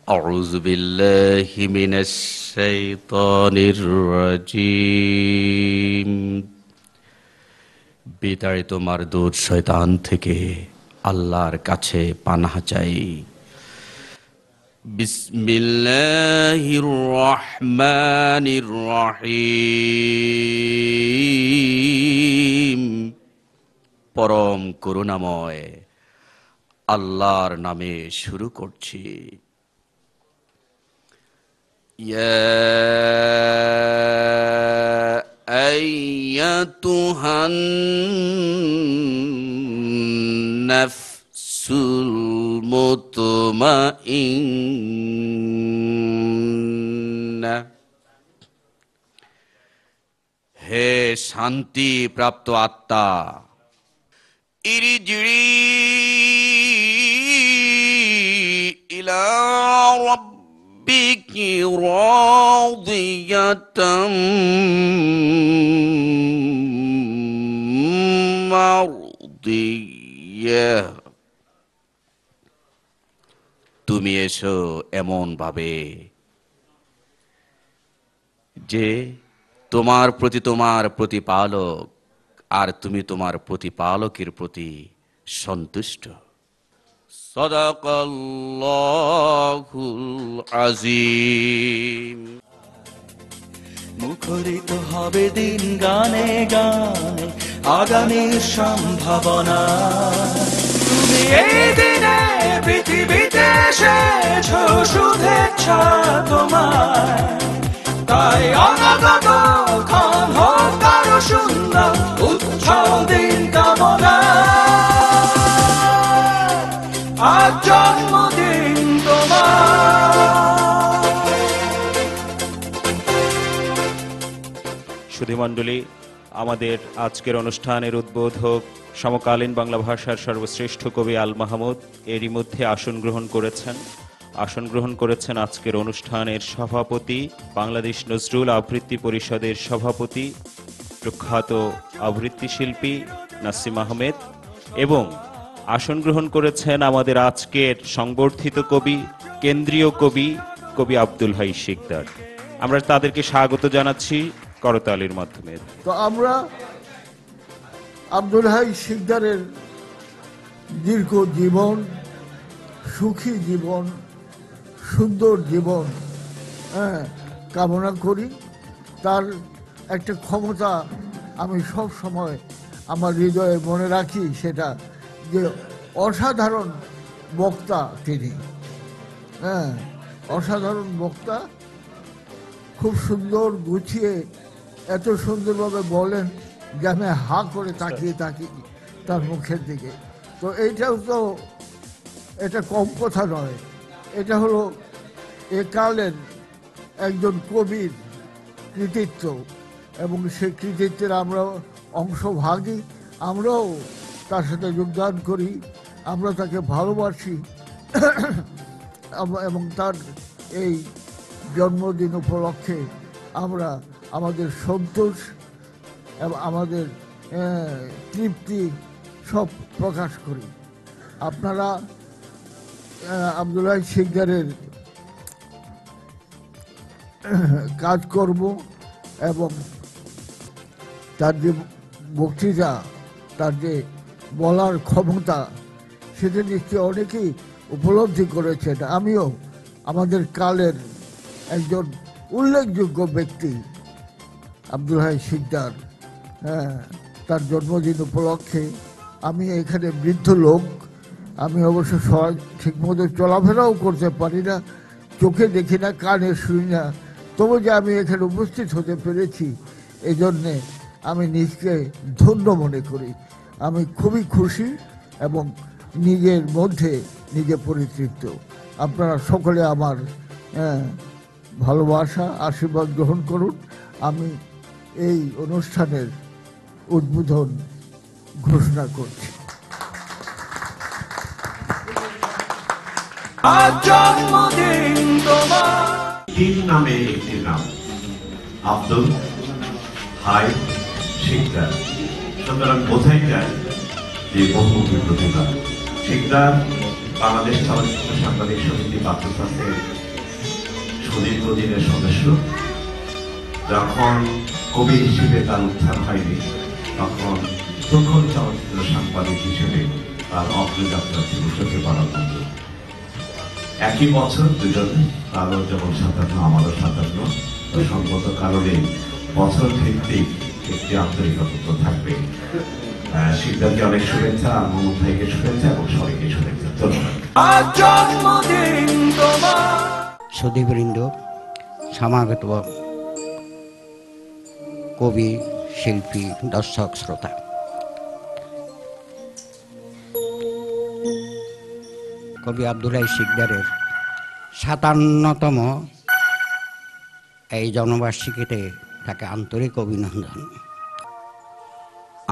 أعوذ بالله من الشيطان الرجيم বিতাড়িত মারদুদ শয়তান থেকে আল্লাহর কাছে পানাহ চাই। বিসমিল্লাহির রহমানির রহিম। পরম করুণাময় আল্লাহর নামে শুরু করছি। يا أيتها النفس المطمئنة হে শান্তি প্রাপ্ত আত্মা, ইরজিই ইলা ربك راضية مرضية। তুমি এসো এমন ভাবে যে তোমার প্রতি তোমার প্রতিপালক আর তুমি তোমার প্রতিপালকের প্রতি সন্তুষ্ট। সাদাকাল্লাহুল আযীম। মুখরিত হবে দিন গানে গানে আগামীর সম্ভাবনা। তুমি এই দিনে পৃথিবীতে এসেছো শুভেচ্ছা তোমার, তাই অনাগত ক্ষণ হোক আরো সুন্দর উজ্জ্বল দিন কামনা। আজ জন্মদিন তোমার। সুধীমণ্ডলী, আমাদের আজকের অনুষ্ঠানের উদ্বোধক সমকালীন বাংলা ভাষার সর্বশ্রেষ্ঠ কবি আল মাহমুদ এরই মধ্যে আসন গ্রহণ করেছেন আজকের অনুষ্ঠানের সভাপতি, বাংলাদেশ নজরুল আবৃত্তি পরিষদের সভাপতি, প্রখ্যাত আবৃত্তি শিল্পী নাসিম আহমেদ, এবং আসন গ্রহণ করেছেন আমাদের আজকের সংবর্ধিত কবি, কেন্দ্রীয় কবি কবি আব্দুল হাই শিকদার। আমরা তাদেরকে স্বাগত জানাচ্ছি করতালির মাধ্যমে। তো আমরা আব্দুল হাই শিকদারের দীর্ঘ জীবন, সুখী জীবন, সুন্দর জীবন কামনা করি। তার একটা ক্ষমতা আমি সব সময় আমার হৃদয়ে মনে রাখি, সেটা যে অসাধারণ বক্তা তিনি। অসাধারণ বক্তা, খুব সুন্দর গুছিয়ে এত সুন্দরভাবে বলেন যে আমি হা করে তাকিয়ে থাকি তার মুখের দিকে। তো এইটাও তো এটা কম কথা নয়, এটা হলো একালের একজন কবির কৃতিত্ব, এবং সেই কৃতিত্বের আমরা অংশভাগী। আমরাও তার সাথে যোগদান করি, আমরা তাকে ভালোবাসি, এবং তার এই জন্মদিন উপলক্ষে আমরা আমাদের সন্তোষ এবং আমাদের তৃপ্তি সব প্রকাশ করি। আপনারা আব্দুল হাই শিকদারের কাজকর্ম এবং তার যে বক্তৃতা, তার যে বলার ক্ষমতা, সেটা নিশ্চয়ই অনেকেই উপলব্ধি করেছেন। আমিও আমাদের কালের একজন উল্লেখযোগ্য ব্যক্তি আব্দুল হাই শিকদার, তার জন্মদিন উপলক্ষে আমি এখানে বৃদ্ধ লোক, আমি অবশ্য ঠিকমতো চলাফেরাও করতে পারি না, চোখে দেখি না, কানে শুনি না, তবু যে আমি এখানে উপস্থিত হতে পেরেছি, এই জন্যে আমি নিজকে ধন্য মনে করি। আমি খুবই খুশি এবং নিজের মধ্যে নিজে পরিতৃপ্ত। আপনারা সকলে আমার ভালোবাসা, আশীর্বাদ গ্রহণ করুন। আমি এই অনুষ্ঠানের উদ্বোধন ঘোষণা করছি। তিন নামে একটি নাম, আব্দুল হাই শিকদার। সুতরাং বোঝাই যায় যে বহুমুখী প্রতিভা। শিকদার বাংলাদেশ চলচ্চিত্র সাংবাদিক সমিতি বাচ্চাদের সুদীর্ঘ দিনের সদস্য। যখন কবি হিসেবে তার উত্থান হয়নি, তখন প্রখর চলচ্চিত্র সাংবাদিক হিসেবে তার অগ্রযাত্রা ছিল চোখে পড়ার মতো। একই বছর দুজনে, তারও যেমন 57, আমারও 57, তো সঙ্গত কারণে বছর ভিত্তিক একটি আন্তরিকতা থাকবে। সিদ্ধার্থকে অনেক শুভেচ্ছা, আর মোহাম্মদ ভাইকে শুভেচ্ছা এবং সবাইকে শুভেচ্ছা। ধন্যবাদ। আজ জন্মদিন তোমার। সুধীবৃন্দ, সমাগত কবি, শিল্পী, দর্শক, শ্রোতা, কবি আব্দুল হাই শিকদারের 57তম এই জন্মবার্ষিকীতে তাকে আন্তরিক অভিনন্দন।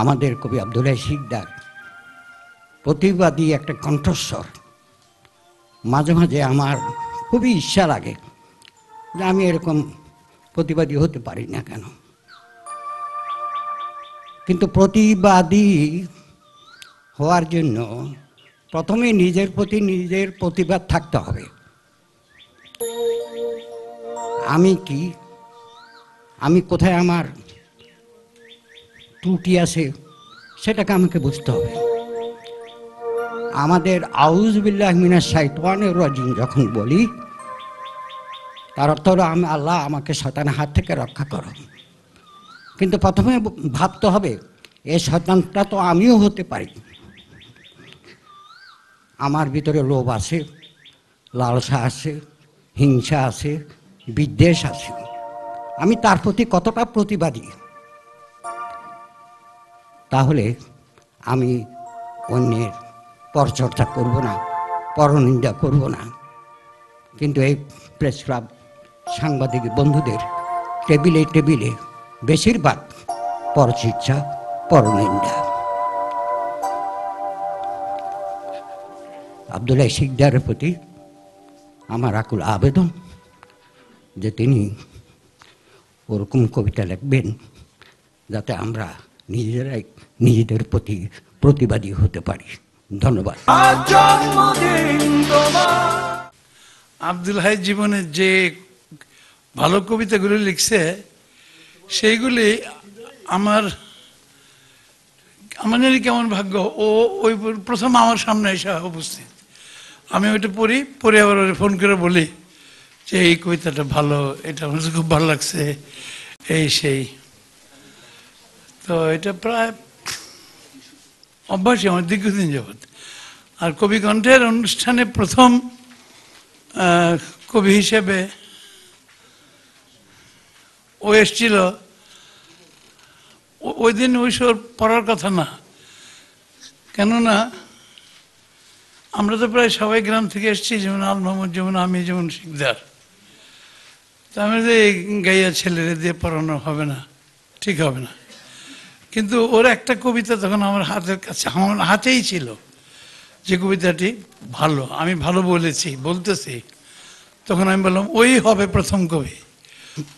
আমাদের কবি আব্দুল হাই শিকদার প্রতিবাদী একটা কণ্ঠস্বর। মাঝে মাঝে আমার খুবই ইচ্ছা লাগে যে আমি এরকম প্রতিবাদী হতে পারি না কেন, কিন্তু প্রতিবাদী হওয়ার জন্য প্রথমে নিজের প্রতি নিজের প্রতিবাদ থাকতে হবে। আমি কি, আমি কোথায় আমার ত্রুটি আছে সেটাকে আমাকে বুঝতে হবে। আমাদের আউযু বিল্লাহি মিনাশ শাইতানির রাজিম যখন বলি, তার অর্থ হলো আমি আল্লাহ আমাকে শয়তানের হাত থেকে রক্ষা করো। কিন্তু প্রথমে ভাবতে হবে এই শয়তানটা তো আমিও হতে পারি। আমার ভিতরে লোভ আছে, লালসা আছে, হিংসা আছে, বিদ্বেষ আছে। আমি তার প্রতি কতটা প্রতিবাদী, তাহলে আমি অন্যের পরচর্চা করব না, পরনিন্দা করব না। কিন্তু এই প্রেস ক্লাব সাংবাদিক বন্ধুদের টেবিলে টেবিলে বেশিরভাগ পরচর্চা, পরনিন্দা। আব্দুল হাই শিকদারের প্রতি আমার আকুল আবেদন যে তিনি ওরকম কবিতা লিখবেন যাতে আমরা নিজেরাই নিজেদের প্রতি প্রতিবাদী হতে পারি। ধন্যবাদ। আজ জন্মদিন তোমার। আব্দুল হাই জীবনের যে ভালো কবিতাগুলি লিখছে সেইগুলি আমার জানি কেমন ভাগ্য, ও ওই প্রথম আমার সামনে এসে উপস্থিত। আমি ওইটা পড়ে আবার ওরে ফোন করে বলি যে এই কবিতাটা ভালো, এটা আমার খুব ভালো লাগছে, এই সেই। তো এটা প্রায় অভ্যাসই আমার দীর্ঘদিন যাবৎ। আর কবি কণ্ঠের অনুষ্ঠানে প্রথম কবি হিসেবে ও এসছিল। ওই দিন ওইসব পড়ার কথা না, কেননা আমরা তো প্রায় সবাই গ্রাম থেকে এসেছি, যেমন আল মোহাম্মদ, যেমন আমি, যেমন শিকদার। তা আমি যে গাইয়া ছেলেরে দিয়ে পড়ানো হবে না, ঠিক হবে না। কিন্তু ওর একটা কবিতা তখন আমার হাতের কাছে, আমার হাতেই ছিল, যে কবিতাটি ভালো, আমি ভালো বলতেছি। তখন আমি বললাম ওই হবে প্রথম কবি।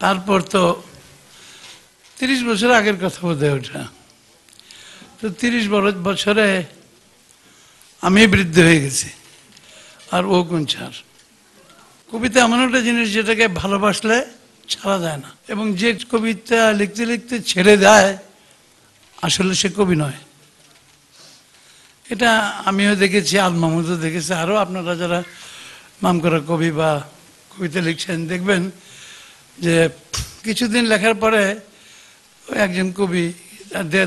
তারপর তো 30 বছর আগের কথা বোধ হয় ওটা। তো 30 বছরে আমি বৃদ্ধ হয়ে গেছি, আর ও কোন ছাড়। কবিতা এমন একটা জিনিস যেটাকে ভালোবাসলে ছাড়া যায় না, এবং যে কবিতা লিখতে লিখতে ছেড়ে দেয় আসলে সে কবি নয়। এটা আমিও দেখেছি, আল মাহমুদও দেখেছি, আরও আপনারা যারা নামকরা কবি বা কবিতা লিখছেন দেখবেন যে কিছুদিন লেখার পরে একজন কবি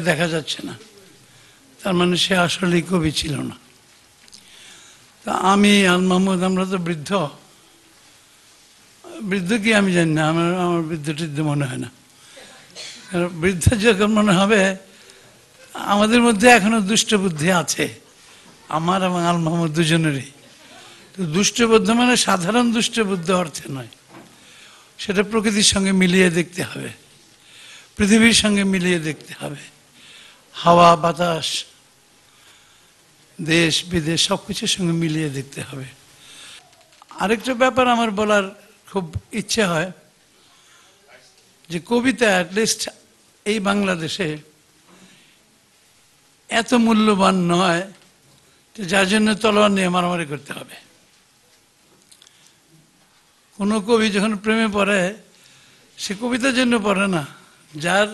দেখা যাচ্ছে না, তার মানে সে আসলেই কবি ছিল না। তা আমি, আল মাহমুদ, আমরা তো বৃদ্ধ কি আমি জানি না, আমার বৃদ্ধ টিদ্ধ মনে হয় না। বৃদ্ধ যখন মনে হবে, আমাদের মধ্যে এখনো দুষ্ট বুদ্ধি আছে, আমার এবং আল মাহমুদ দুজনেরই। তো দুষ্টবুদ্ধ মানে সাধারণ দুষ্টবুদ্ধ অর্থে নয়, সেটা প্রকৃতির সঙ্গে মিলিয়ে দেখতে হবে, পৃথিবীর সঙ্গে মিলিয়ে দেখতে হবে, হাওয়া বাতাস, দেশ বিদেশ সব কিছুর সঙ্গে মিলিয়ে দেখতে হবে। আরেকটা ব্যাপার আমার বলার খুব ইচ্ছে হয়, যে কবিতা অ্যাটলিস্ট এই বাংলাদেশে এত মূল্যবান নয় তো যার জন্য তলোয়ার নিয়ে মারামারি করতে হবে। কোনো কবি যখন প্রেমে পড়ে সে কবিতার জন্য পড়ে না, যার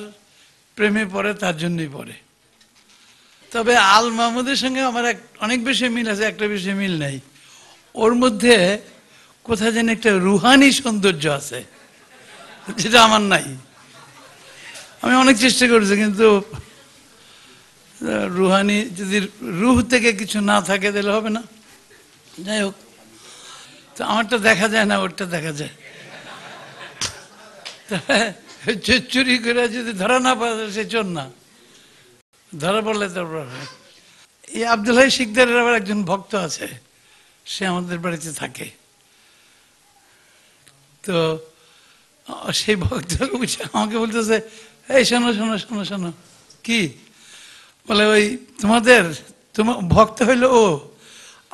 প্রেমে পড়ে তার জন্যই পড়ে। তবে আল মাহমুদের সঙ্গে আমার অনেক বিষয় মিল আছে, একটা বিষয় মিল নেই। ওর মধ্যে কোথায় যেন একটা রুহানি সৌন্দর্য আছে যেটা আমার নাই। আমি অনেক চেষ্টা করেছি, কিন্তু রুহানি যদি রুহ থেকে কিছু না থাকে তাহলে হবে না। যাই হোক, তো আমারটা দেখা যায় না, ওরটা দেখা যায়। চুরি করে যদি ধরা না পাওয়া যায় সে চোর না, ধরা পড়লে তারপর এই আব্দুল হাই শিকদারের আবার একজন ভক্ত আছে, সে আমাদের বাড়িতে থাকে। তো সেই ভক্ত আমাকে বলতেছে, এই শোনো শোনো শোনো শোনো। কি বলে? ওই তোমাদের ভক্ত হইলো ও,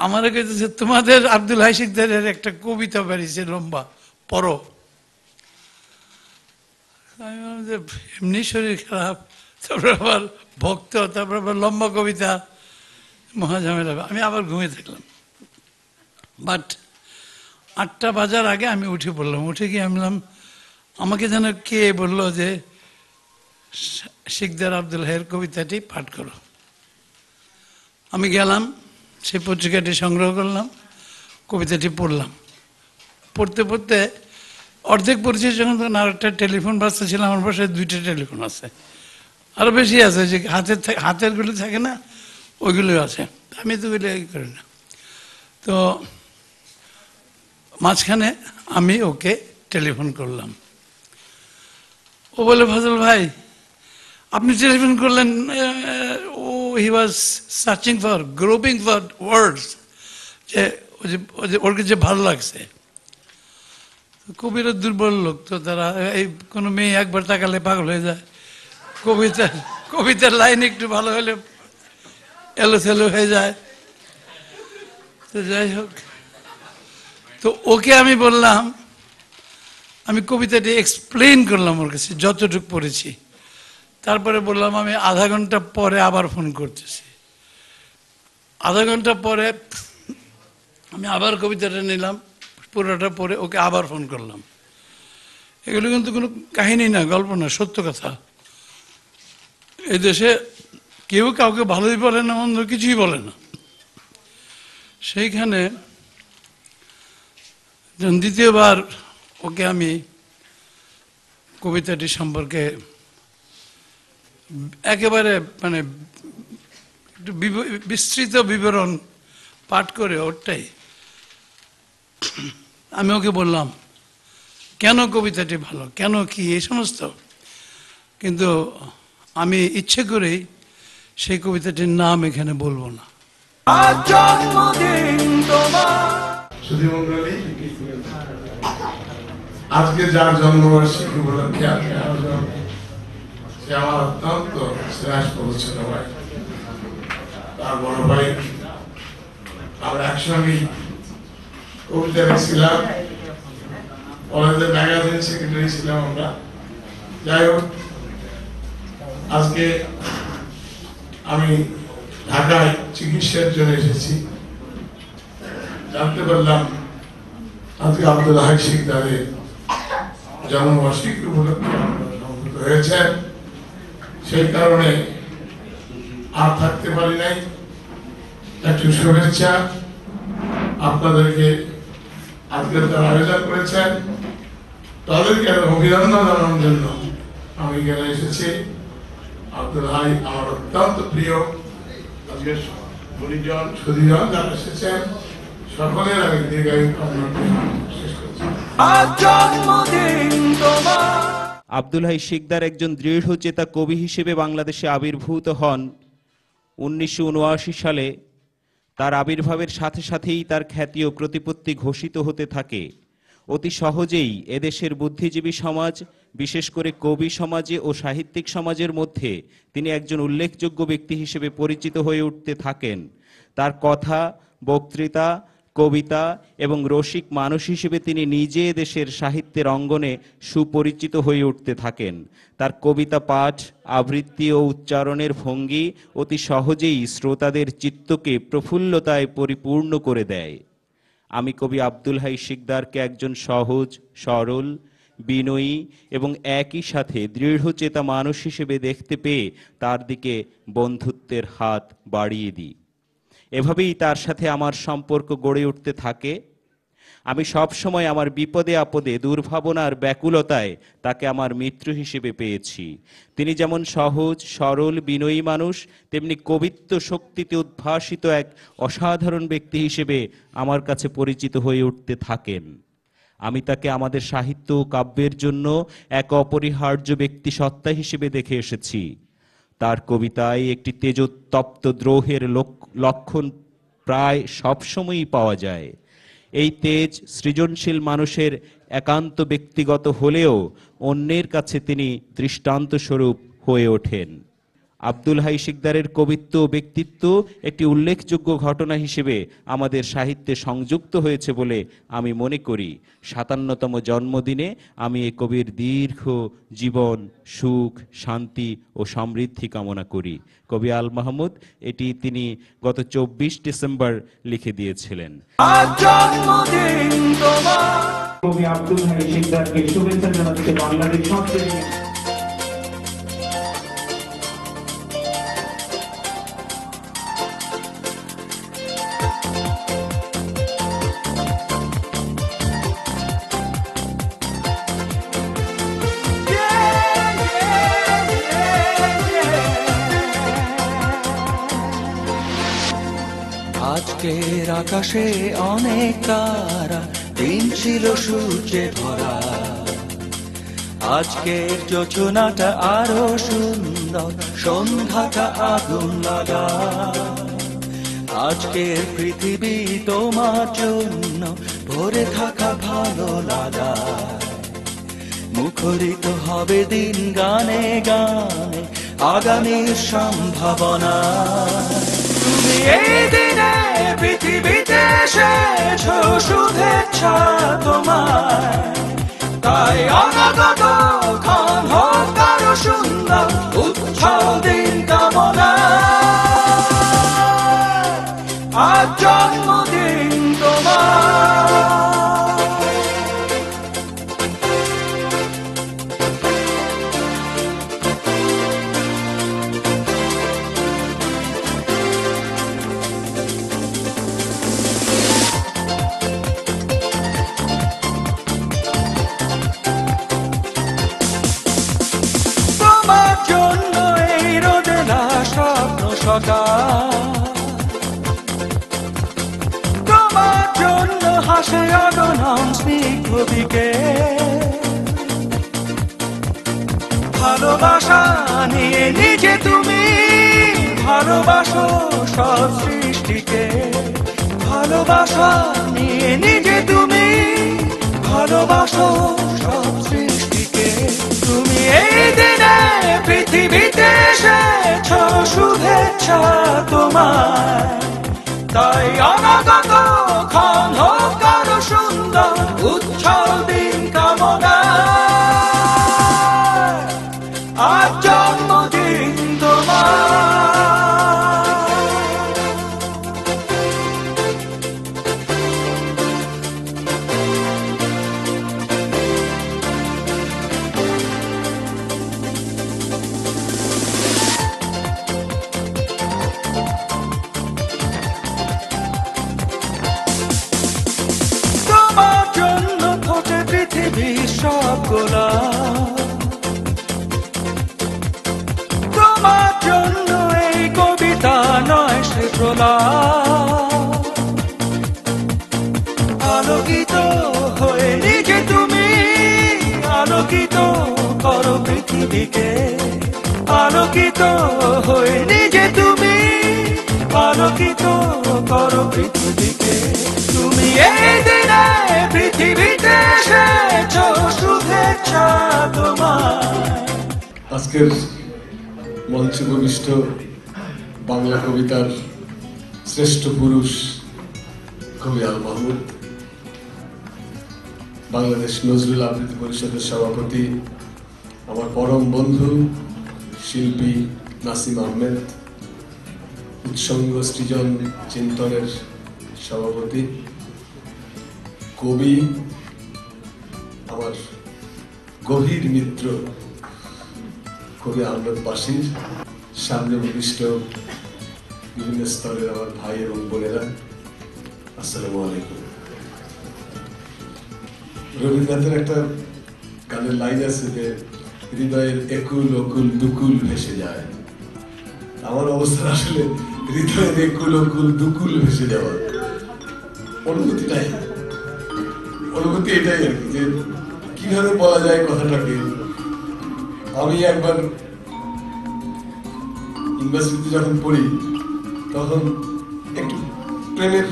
আমারও কইতেছে তোমাদের আব্দুল হাই শিকদারের একটা কবিতা বেরিয়েছে লম্বা, পড়ো। আমি বললাম যে এমনি শরীর খারাপ, তারপরে আবার ভক্ত, তারপরে আবার লম্বা কবিতা, মহাঝামেলা। আমি আবার ঘুমিয়ে থাকলাম। বাট 8টা বাজার আগে আমি উঠে পড়লাম। উঠে গিয়ে আমি বললাম, আমাকে যেন কে বললো যে শিকদার আব্দুল হাইয়ের কবিতাটি পাঠ করো। আমি গেলাম, সেই পত্রিকাটি সংগ্রহ করলাম, কবিতাটি পড়লাম। পড়তে পড়তে অর্ধেক পড়ছি যখন, তখন আর একটা টেলিফোন বাজতে ছিল। আমার বাসায় 2টা টেলিফোন আছে, আরও বেশি আছে, যে হাতেরগুলো থাকে না, ওইগুলো আছে। আমি তো ওইগুলো করি না। তো মাঝখানে আমি ওকে টেলিফোন করলাম। ও বলে, ফজল ভাই আপনি টেলিফোন করলেন? ও হি ওয়াজ সার্চিং ফর, গ্রোপিং ফর ওয়ার্ডস, যে ওর যে ভালো লাগছে। কবিরা দুর্বল লোক তো, তারা এই কোনো মেয়ে একবার তাকালে পাগল হয়ে যায়। কবিতার লাইন একটু ভালো হলে এলো থেলো হয়ে যায়। তো যাই হোক, তো ওকে আমি বললাম, আমি কবিতাটি এক্সপ্লেন করলাম ওর কাছে যতটুকু পড়েছি। তারপরে বললাম আমি আধা ঘন্টা পরে আবার ফোন করতেছি। আধা ঘন্টা পরে আমি আবার কবিতাটা নিলাম, পুরোটা পড়ে ওকে আবার ফোন করলাম। এগুলো কিন্তু কোনো কাহিনী না, গল্প না, সত্য কথা। এই দেশে কেউ কাউকে ভালোই বলে না, মন্দ কিছুই বলে না। সেইখানে যখন দ্বিতীয়বার ওকে আমি কবিতাটি সম্পর্কে একেবারে মানে একটু বিস্তৃত বিবরণ পাঠ করে, ওরটাই আমি ওকে বললাম কেন কবিতাটি ভালো, কেন কি এই সমস্ত। কিন্তু আমি ইচ্ছে করেই সেই কবিতাটির নাম এখানে বলবো না। আজ জন্মদিন তোমার। সুধীমণ্ডলী, আজকে যার জন্মবার্ষিকী উপলক্ষে আজকে আয়োজন, সে আমার অত্যন্ত শ্রেষ্ঠ ছোট ভাই, তার বড় ভাই। আমরা একসঙ্গে কবিতা লিখছিলাম, কলেজের ম্যাগাজিন সেক্রেটারি ছিলাম আমরা। যাই হোক, আজকে আমি ঢাকায় চিকিৎসার জন্য এসেছি। জানতে পারলাম আজকে আব্দুল হাই শিকদারের জন্মবার্ষিকী উপলক্ষে সমবেত হয়েছেন। সেই কারণে আর থাকতে পারি নাই। একটু শুভেচ্ছা আপনাদেরকে, আজকে তারা আয়োজন করেছেন তাদেরকে অভিনন্দন জানানোর জন্য আমি এখানে এসেছি। আব্দুল হাই আমার অত্যন্ত প্রিয়। আজকে পরিজন সুদীজন যারা এসেছেন সকলের আমি দীর্ঘায়ু কামনা করে শেষ করছি। আজ জন্মদিন তোমার। আব্দুল হাই শিকদার একজন দৃঢ়চেতা কবি হিসেবে বাংলাদেশে আবির্ভূত হন 1979 সালে। তার আবির্ভাবের সাথে সাথেই তার খ্যাতি ও প্রতিপত্তি ঘোষিত হতে থাকে। অতি সহজেই এদেশের বুদ্ধিজীবী সমাজ, বিশেষ করে কবি সমাজে ও সাহিত্যিক সমাজের মধ্যে তিনি একজন উল্লেখযোগ্য ব্যক্তি হিসেবে পরিচিত হয়ে উঠতে থাকেন। তার কথা, বক্তৃতা, কবিতা এবং রসিক মানুষ হিসেবে তিনি নিজে দেশের সাহিত্যের অঙ্গনে সুপরিচিত হয়ে উঠতে থাকেন। তার কবিতা পাঠ, আবৃত্তি ও উচ্চারণের ভঙ্গি অতি সহজেই শ্রোতাদের চিত্তকে প্রফুল্লতায় পরিপূর্ণ করে দেয়। আমি কবি আব্দুল হাই শিকদারকে একজন সহজ, সরল, বিনয়ী এবং একই সাথে দৃঢ়চেতা মানুষ হিসেবে দেখতে পেয়ে তার দিকে বন্ধুত্বের হাত বাড়িয়ে দিই। এভাবেই তার সাথে আমার সম্পর্ক গড়ে উঠতে থাকে। আমি সব সময় আমার বিপদে আপদে, দুর্ভাবনার ব্যাকুলতায় তাকে আমার মিত্র হিসেবে পেয়েছি। তিনি যেমন সহজ, সরল, বিনয়ী মানুষ, তেমনি কবিত্ব শক্তিতে উদ্ভাসিত এক অসাধারণ ব্যক্তি হিসেবে আমার কাছে পরিচিত হয়ে উঠতে থাকেন। আমি তাকে আমাদের সাহিত্য ও কাব্যের জন্য এক অপরিহার্য ব্যক্তি সত্তা হিসেবে দেখে এসেছি। তার কবিতায় একটি তেজোত্তপ্ত দ্রোহের লক্ষণ প্রায় সবসময়ই পাওয়া যায়। এই তেজ সৃজনশীল মানুষের একান্ত ব্যক্তিগত হলেও অন্যের কাছে তিনি দৃষ্টান্ত স্বরূপ হয়ে ওঠেন। আব্দুল হাই শিকদারের কবিত্ব ও ব্যক্তিত্ব একটি উল্লেখযোগ্য ঘটনা হিসেবে আমাদের সাহিত্যে সংযুক্ত হয়েছে বলে আমি মনে করি। ৫৭তম জন্মদিনে আমি এই কবির দীর্ঘ জীবন, সুখ, শান্তি ও সমৃদ্ধি কামনা করি। কবি আল মাহমুদ এটি তিনি গত ২৪ ডিসেম্বর লিখে দিয়েছিলেন। আজ জন্মদিন তোমার। কবি আব্দুল হাই শিকদারকে শুভেচ্ছা জানাচ্ছে বাংলাদেশ সংস্কৃতি। আজকের আকাশে অনেক তারা, দিন ছিল সূর্যে ভরা। আজকের যোজনাটা আরো সুন্দর, সন্ধ্যাটা আগুন লাগা। আজকের পৃথিবী তোমার জন্য ভরে থাকা ভালো লাগা। মুখরিত হবে দিন গানে গানে, আগামীর সম্ভাবনা। তুমি এই দিনে পৃথিবীতে এসেছো, শুভেচ্ছা তোমায়। তাই অনাগত ক্ষণ হোক আরো সুন্দর, উজ্জ্বল দিন কামনা। আজ জন্মদিন তোমার। তোমার জন্য হাসে অগণন স্নিগ্ধ দিকে। ভালোবাসা নিয়ে নিজে তুমি ভালোবাসো সব সৃষ্টিকে। ভালোবাসা নিয়ে নিজে তুমি ভালোবাসো সব সৃষ্টিকে। তুমি এই দিনে পৃথিবীতে এসেছো, শুভেচ্ছা তোমায়। তাই অনাগত ক্ষণ হোক আরো সুন্দর, উজ্জ্বল দিন কামনা। আজ জন্মদিন তোমার। সব গোলাপ তোমার জন্য, এই কবিতা নয় সে প্রলাপ। আলোকিত হয়ে নিজে তুমি আলোকিত করো পৃথিবীকে। আলোকিত হয়ে নিজে তুমি আলোকিত করো পৃথিবীকে। তুমি এই দিনে পৃথিবীতে এসেছো, শুভেচ্ছা তোমায়। আজকের মঞ্চে উপবিষ্ট বাংলা কবিতার শ্রেষ্ঠ পুরুষ কবি আল মাহমুদ, বাংলাদেশ নজরুল আবৃত্তি পরিষদের সভাপতি, আমার পরম বন্ধু শিল্পী নাসিম আহমেদ, উৎসঙ্গ সৃজন চিন্তনের সভাপতি, কবি, আমার গভীর মিত্র কবি আহমেদ বাসির, সামনে উপবিষ্ট বিভিন্ন স্তরের আমার ভাই এবং বোনেরা, আসসালামু আলাইকুম। রবীন্দ্রনাথের একটা গানের লাইন আছে যে হৃদয়ের একুল অকুল দুকুল ভেসে যায়। আমার অবস্থা আসলে হৃদয়ের একুল অকুল দুকুল ভেসে যাওয়া অনুভূতি এটাই আর কি, যে কিভাবে বলা যায় কথাটাকে। আমি একবার ইউনিভার্সিটিতে যখন পড়ি তখন একটু প্রেমের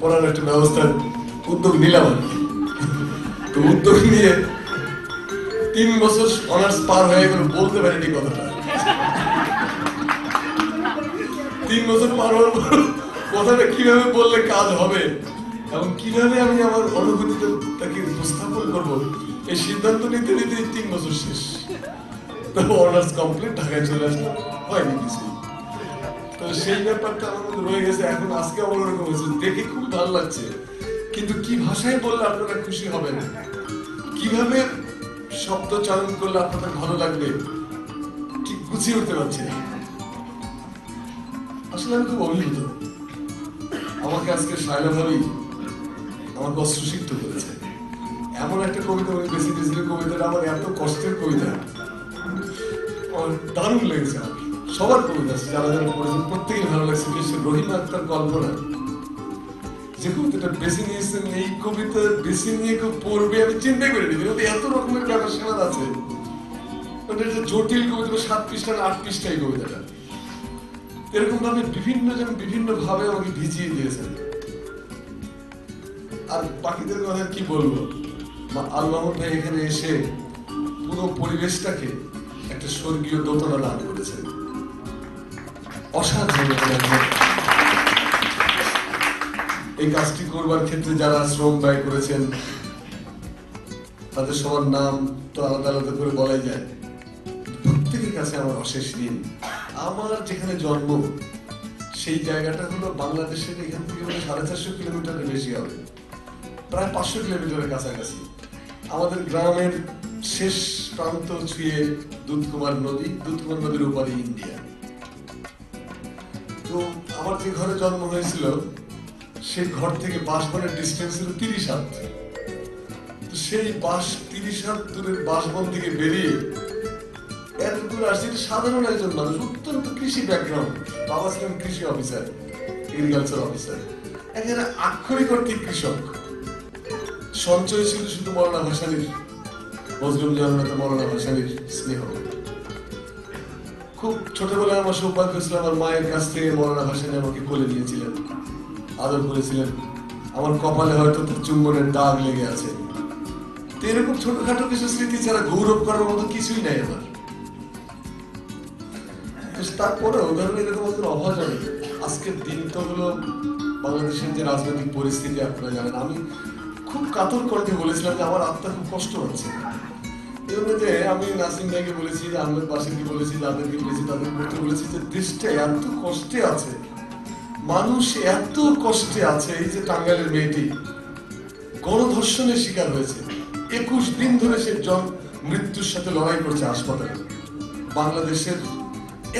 পড়ার একটা ব্যবস্থার উদ্যোগ নিলাম আর কি। তো উদ্যোগ নিয়ে 3 বছর অনার্স পার হয়ে গেল, বলতে পারিনি কথাটা। 3 বছর পার হওয়ার পর কথাটা কিভাবে বললে কাজ হবে এবং কিভাবে আমি আমার অনুভূতিটা তাকে উপস্থাপন করবো, এই সিদ্ধান্ত নিতে নিতে 3 বছর শেষ। তো অনার্স কমপ্লিট, ঢাকায় চলে আসলাম, হয়নি কিছু। তো সেই ব্যাপারটা আমার মধ্যে রয়ে গেছে। এখন আজকে আমার ওরকম হয়েছে, দেখে খুব ভালো লাগছে, কিন্তু কি ভাষায় বললে আপনারা খুশি হবেন, কিভাবে শব্দ চয়ন করলে আপনাদের ভালো লাগবে, ঠিক গুছিয়ে উঠতে পারছি না। আসলে আমি খুব অভিভূত। আমাকে আজকে শায়লা ভাবি আমাকে অশ্রুসিক্ত করেছে। এমন একটা কবিতা উনি বেশি দিয়েছিলেন, কবিতাটা আমার এত কষ্টের কবিতা, আমার দারুণ লেগেছে। সবার কবিতা আছে, যারা যারা পড়েছেন প্রত্যেকেই ভালো লাগছে। বিশেষ রহিম আক্তার কল্পনা যে কবিতাটা বেছে নিয়েছেন, এই কবিতা বেছে নিয়ে কেউ পড়বে আমি চিন্তা করে নিই, এত রকমের ব্যাপার সেবাদ আছে। জটিল কবিতা, 7 পৃষ্ঠা 8 পৃষ্ঠা এই কবিতাটা। এরকম ভাবে বিভিন্ন জন বিভিন্ন ভাবে আমাকে ভিজিয়ে দিয়েছেন। আর বাকিদের কথা কি বলবো, আল মাহমুদ ভাই এখানে এসে পুরো পরিবেশটাকে একটা স্বর্গীয় দোতলা দান করেছেন। অসাধারণ। এই কাজটি করবার ক্ষেত্রে যারা শ্রম ব্যয় করেছেন তাদের সবার নাম তো আলাদা আলাদা করে বলাই যায়, প্রত্যেকের কাছে আমার অশেষ ঋণ। আমার যেখানে জন্ম সেই জায়গাটা হলো বাংলাদেশের এখান থেকে 450 কিলোমিটারের বেশি হবে, প্রায় 500 কিলোমিটারের কাছাকাছি। আমাদের গ্রামের শেষ প্রান্ত ছুঁয়ে দুধকুমার নদীর ওপারে ইন্ডিয়া। তো আমার যে ঘরে জন্ম হয়েছিল সেই ঘর থেকে বাঁশবনের ডিস্টেন্স ছিল 30 হাত। তো সেই 30 হাত দূরের বাঁশবন থেকে বেরিয়ে এত দূর আসছে সাধারণ একজন মানুষ, অত্যন্ত কৃষি ব্যাকগ্রাউন্ড। বাবা ছিলেন কৃষি অফিসার, এগ্রিকালচার অফিসার, এখানে আক্ষরিক অর্থে কৃষক। সঞ্চয় ছিল শুধু মৌলানা ভাসানীর, নজরুল জননেতা মৌলানা ভাসানীর স্নেহ। খুব ছোটবেলায় আমার সৌভাগ্য ছিল, আমার মায়ের কাছ থেকে মৌলানা ভাসানী আমাকে কোলে নিয়েছিলেন, আদর করেছিলেন। আমার কপালে হয়তো তার চুম্বনের দাগ লেগে আছে। তো এরকম ছোটখাটো কিছু স্মৃতি ছাড়া গৌরব করার মতো কিছুই নাই আমার। তারপরে উদাহরণ এরকম অভাজনে আজকের দিন তো হলো বাংলাদেশের যে রাজনৈতিক পরিস্থিতি আপনারা জানেন। আমি খুব কাতর কণ্ঠে বলেছিলাম যে আমার আত্মা খুব কষ্ট হচ্ছে। এই মধ্যে আমি নাসিম ভাইকে বলেছি, আহমেদ বাসিরকে বলেছি, যাদেরকে বলেছি তাদের করতে বলেছি যে দেশটা এত কষ্টে আছে, মানুষ এত কষ্টে আছে। এই যে টাঙ্গাইলের মেয়েটি গণধর্ষণের শিকার হয়েছে, 21 দিন ধরে সে মৃত্যুর সাথে লড়াই করছে হাসপাতালে। বাংলাদেশের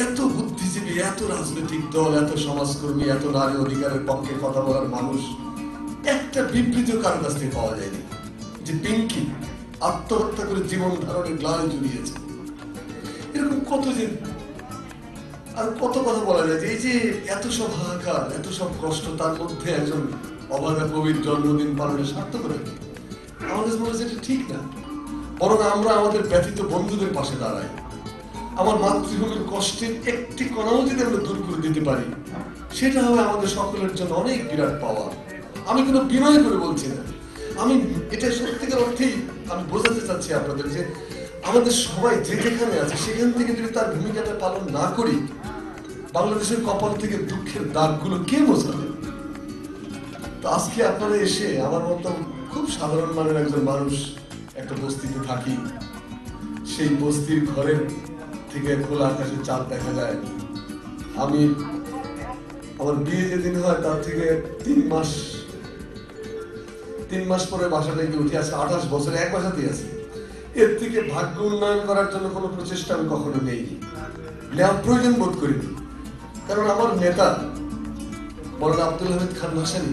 এত বুদ্ধিজীবী, এত রাজনৈতিক দল, এত সমাজকর্মী, এত নারী অধিকারের পক্ষে কথা বলার মানুষ একটা বিবৃত কারো কাছ থেকে পাওয়া যায়নি যে পিঙ্কি আত্মহত্যা করে জীবন ধারণের গ্লানি জুড়িয়েছে। এরকম কত যে আর কত কথা বলা যায় যে এই যে এত সব হাহাকার, এত সব কষ্ট, তার মধ্যে একজন অবাধা কবির জন্মদিন পালনের সার্থক করে আমাদের মনে হচ্ছে এটা ঠিক না। বরং আমরা আমাদের ব্যথিত বন্ধুদের পাশে দাঁড়াই। আমার মাতৃভূমির কষ্টের একটি কণাও যদি আমরা দূর করে দিতে পারি, সেটা হবে আমাদের সকলের জন্য অনেক বিরাট পাওয়া। আমি কোনো বিনয় করে বলছি না, আমি এটা সত্যিকার অর্থেই আমি বোঝাতে চাচ্ছি আপনাদের যে আমাদের সবাই যে যেখানে আছে সেখান থেকে যদি তার ভূমিকাটা পালন না করি, বাংলাদেশের কপাল থেকে দুঃখের দাগগুলো কে মোছাবে? তো আজকে আপনারা এসে আমার মতো খুব সাধারণ মানের একজন মানুষ একটা বস্তিতে থাকি, সেই বস্তির ঘরের থেকে খোলা আকাশে চাঁদ দেখা যায়। আমি আমার বিয়ে যেদিন হয় তার থেকে 3 মাস পরে বাসা থেকে উঠে আসে, 28 বছরে এক বাসাতেই আছে। এর থেকে ভাগ্য উন্নয়ন করার জন্য কোনো প্রচেষ্টা আমি কখনো নেইনি, নেওয়ার প্রয়োজন বোধ করিনি। কারণ আমার নেতা মওলানা আব্দুল হামিদ খান ভাসানী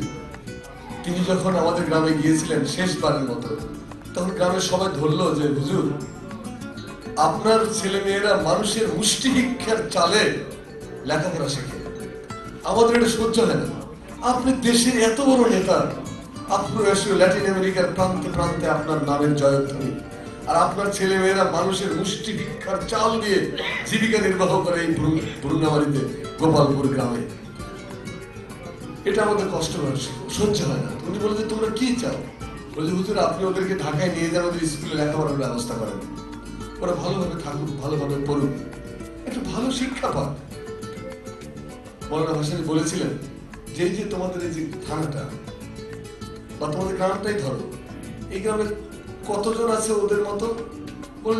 তিনি যখন আমাদের গ্রামে গিয়েছিলেন শেষবারের মতো, তখন গ্রামের সবাই ধরলো যে হুজুর, আপনার ছেলে মেয়েরা মানুষের মুষ্টি ভিক্ষার চালে লেখাপড়া শেখে, আমাদের এটা সহ্য হয় না। আপনি দেশের এত বড় নেতা, আফ্রিকা ল্যাটিন আমেরিকার প্রান্তে প্রান্তে আপনার নামের জয়ধ্বনি, আর আপনার ছেলে মেয়েরা মানুষের মুষ্টি ভিক্ষার চাল দিয়ে জীবিকা নির্বাহ করে এই বুরুঙ্গামারিতে গোপালপুর গ্রামে। এটা আমাদের কষ্ট হয়, সহ্য হয় না। উনি বলে যে তোমরা কি চাও? বলে হুজুর, আপনি ওদেরকে ঢাকায় নিয়ে যান, ওদের স্কুলে লেখাপড়ার ব্যবস্থা করেন, ওরা ভালোভাবে থাকুক, ভালোভাবে পড়ুক, একটু ভালো শিক্ষা পাক। মওলানা ভাসানী বলেছিলেন যে এই যে তোমাদের এই যে থানাটা বা তোমাদের গ্রামটাই ধরো, এই গ্রামে কতজন আছে ওদের মতো? বলে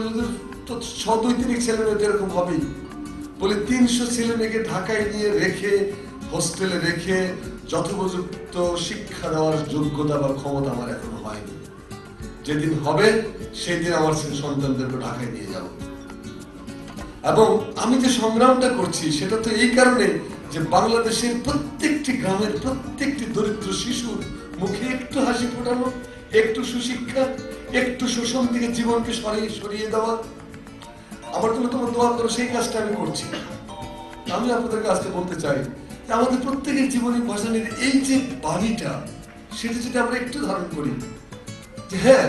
তো 100-2-3 ছেলে মেয়ে এরকম হবেই। বলে 300 ছেলে মেয়েকে ঢাকায় নিয়ে রেখে, হোস্টেলে রেখে যথোপযুক্ত শিক্ষা দেওয়ার যোগ্যতা বা ক্ষমতা আমার এখনো হয়নি। যেদিন হবে সেই দিন আমার সন্তানদেরকে ঢাকায় নিয়ে যাব। এবং আমি যে সংগ্রামটা করছি সেটা তো এই কারণে যে বাংলাদেশের প্রত্যেকটি গ্রামের প্রত্যেকটি দরিদ্র শিশুর মুখে একটু হাসি ফোটানো, একটু সুশিক্ষা, একটু শোষণ থেকে জীবনকে সরিয়ে দেওয়া। আমার জন্য তোমরা দোয়া করো, সেই কাজটা আমি করছি। আমি আপনাদের কাছে বলতে চাই যে আমাদের প্রত্যেকের জীবনী ভাসানীর এই যে বাণীটা, সেটা যদি আমরা একটু ধারণ করি যে হ্যাঁ,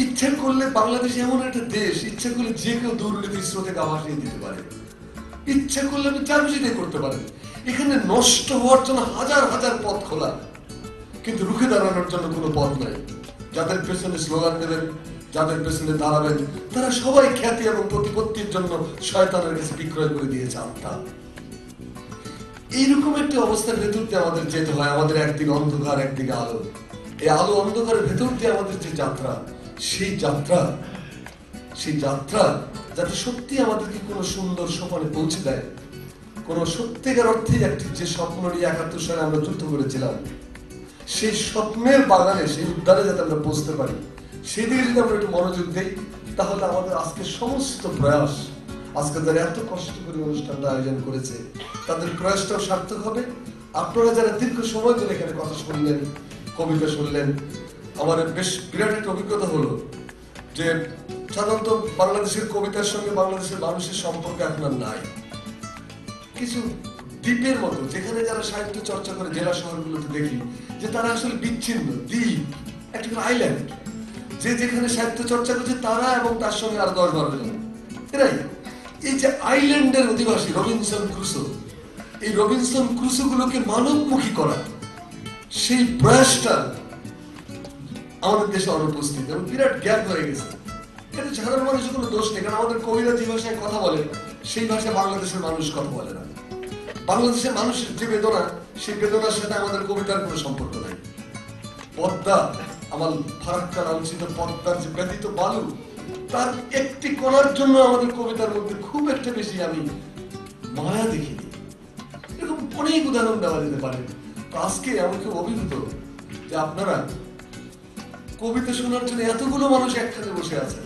ইচ্ছা করলে বাংলাদেশ এমন একটা দেশ, ইচ্ছা করলে যে কেউ দুর্নীতির স্রোতে গা ভাসিয়ে দিতে পারে, ইচ্ছা করলে আপনি চার বিষয় করতে পারেন। এখানে নষ্ট হওয়ার জন্য হাজার হাজার পথ খোলা, কিন্তু রুখে দাঁড়ানোর জন্য কোনো পথ নাই। যাদের পেছনে স্লোগান দেবেন, যাদের পেছনে দাঁড়াবেন, তারা সবাই খ্যাতি এবং প্রতিপত্তির জন্য শয়তানের কাছে বিক্রয় করে দিয়েছে আত্মা। এইরকম একটি অবস্থার ভেতর দিয়ে আমাদের যেতে হয়। আমাদের একদিকে অন্ধকার, একদিকে আলো। এই আলো অন্ধকারের ভেতর দিয়ে আমাদের যে যাত্রা, সেই যাত্রা যাতে সত্যি আমাদেরকে কোনো সুন্দর সোপানে পৌঁছে দেয়, কোন সত্যিকার অর্থে একটি যে স্বপ্ন নিয়ে 71 সালে আমরা যুদ্ধ করেছিলাম, সেই স্বপ্নের বাগানে, সেই উদ্যানে যাতে আমরা পৌঁছতে পারি, সেদিকে যদি আমরা একটু মনোযোগ দিই, তাহলে আমাদের আজকে সমস্ত প্রয়াস, আজকে যারা এত কষ্ট করে অনুষ্ঠানটা আয়োজন করেছে, তাদের প্রয়াসটাও সার্থক হবে। আপনারা যারা দীর্ঘ সময় ধরে এখানে কথা শুনলেন, কবিতা শুনলেন, আমার বেশ বিরাট একটা অভিজ্ঞতা হলো যে সাধারণত বাংলাদেশের কবিতার সঙ্গে বাংলাদেশের মানুষের সম্পর্ক এখন আর নাই। কিছু দ্বীপের মতো, যেখানে যারা সাহিত্য চর্চা করে জেলা শহরগুলোতে দেখি যে তারা আসলে বিচ্ছিন্ন দ্বীপ, একটা আইল্যান্ড, যে যেখানে সাহিত্য চর্চা করছে তারা এবং তার সঙ্গে আরো 10-12 জন এরাই। এই যে আইল্যান্ডের অধিবাসী রবিনসন ক্রুসো, এই রবিনসন ক্রুসো গুলোকে মানবমুখী করা, সেই প্রয়াসটা আমাদের দেশে অনুপস্থিত এবং বিরাট গ্যাপ হয়ে গেছে। এটা সাধারণ মানুষের কোনো দোষ নেই, কারণ আমাদের কবিরা যে ভাষায় কথা বলে সেই ভাষায় বাংলাদেশের মানুষ কথা বলে না। বাংলাদেশের মানুষের যে বেদনা, সেই বেদনার সাথে আমাদের কবিতার কোনো সম্পর্ক নাই। পদ্মা, আমার ফারাক্কা আলোচিত পদ্মার যে ব্যতীত বালু, তার একটি কণার জন্য আমাদের কবিতার মধ্যে খুব একটা বেশি আমি মায়া দেখিনি। এরকম অনেক উদাহরণ দেওয়া যেতে পারে। তো আজকে আমাকে অভিভূত যে আপনারা কবিতা শোনার জন্য এতগুলো মানুষ একসাথে বসে আছে।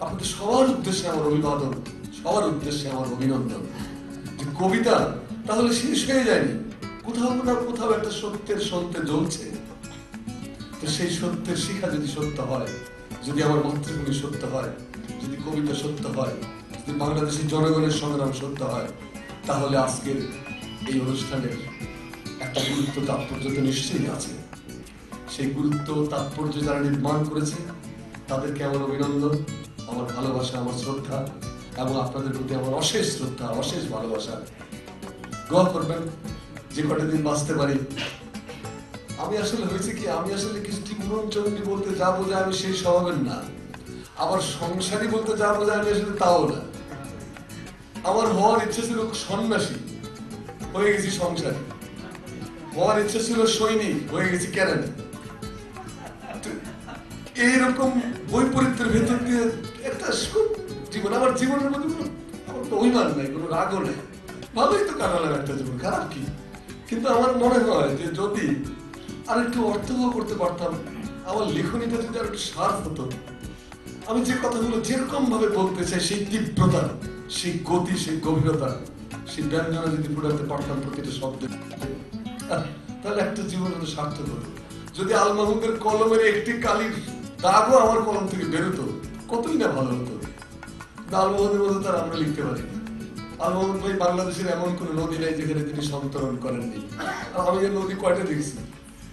আপনাদের সবার উদ্দেশ্যে আমার অভিবাদন, সবার উদ্দেশ্যে আমার অভিনন্দন। যে কবিতা তাহলে শেষ হয়ে যায়নি, কোথাও না কোথাও একটা সত্যের সন্তে জ্বলছে। তো সেই সত্যের শিখা যদি সত্য হয়, যদি আমার মাতৃভূমি সত্য হয়, যদি কবিতা সত্য হয়, যদি বাংলাদেশের জনগণের সংগ্রাম সত্য হয়, তাহলে আজকের এই অনুষ্ঠানের একটা গুরুত্ব তাৎপর্য তো নিশ্চয়ই আছে। সেই গুরুত্ব তাৎপর্য যারা নির্মাণ করেছে তাদেরকে আমার অভিনন্দন, আমার ভালোবাসা, আমার শ্রদ্ধা এবং আপনাদের প্রতি আমার অশেষ শ্রদ্ধা, অশেষ ভালোবাসা। দোয়া করবেন যে কটা দিন বাঁচতে পারি। আমি আসলে হয়েছে কি, আমি আসলে কিছু ঠিক চন্ডী বলতে যা বোঝায় আমি সেই স্বভাবের না, আবার সংসারী বলতে যা বোঝায় আমি আসলে তাও না। আমার হওয়ার ইচ্ছে ছিল সন্ন্যাসী, হয়ে গেছি সংসারী। হওয়ার ইচ্ছে ছিল সৈনিক, হয়ে গেছি কেরানি। এইরকম বৈপরীত্যের ভেতর দিয়ে একটা জীবন, আমার জীবনের মধ্যে আমার তো অভিমান নাই, কোনো রাগও নাই, ভালোই তো কাটালাম একটা জীবন, খারাপ কি? কিন্তু আমার মনে হয় যে যদি আর একটু অর্থবহ করতে পারতাম, আমার লেখনীটা যদি আর একটু সার হতো, আমি যে কথাগুলো যেরকম ভাবে বলতে চাই, সেই তীব্রতা, সেই গতি, সেই গভীরতা, সেই ব্যঞ্জনা যদি ফুটাতে পারতাম প্রতিটা শব্দে, তাহলে একটা জীবন হতো সার্থক হতো। যদি আল মাহমুদের কলমের একটি কালির দাগও আমার কলম থেকে বেরোতো, কতই না ভালো হতো। আল মাহমুদের মতো তার আমরা লিখতে পারি না। আল মাহমুদ ভাই বাংলাদেশের এমন কোন নদী নাই যেখানে তিনি সন্তরণ করেননি। আমি যে নদী কয়টা দেখছি,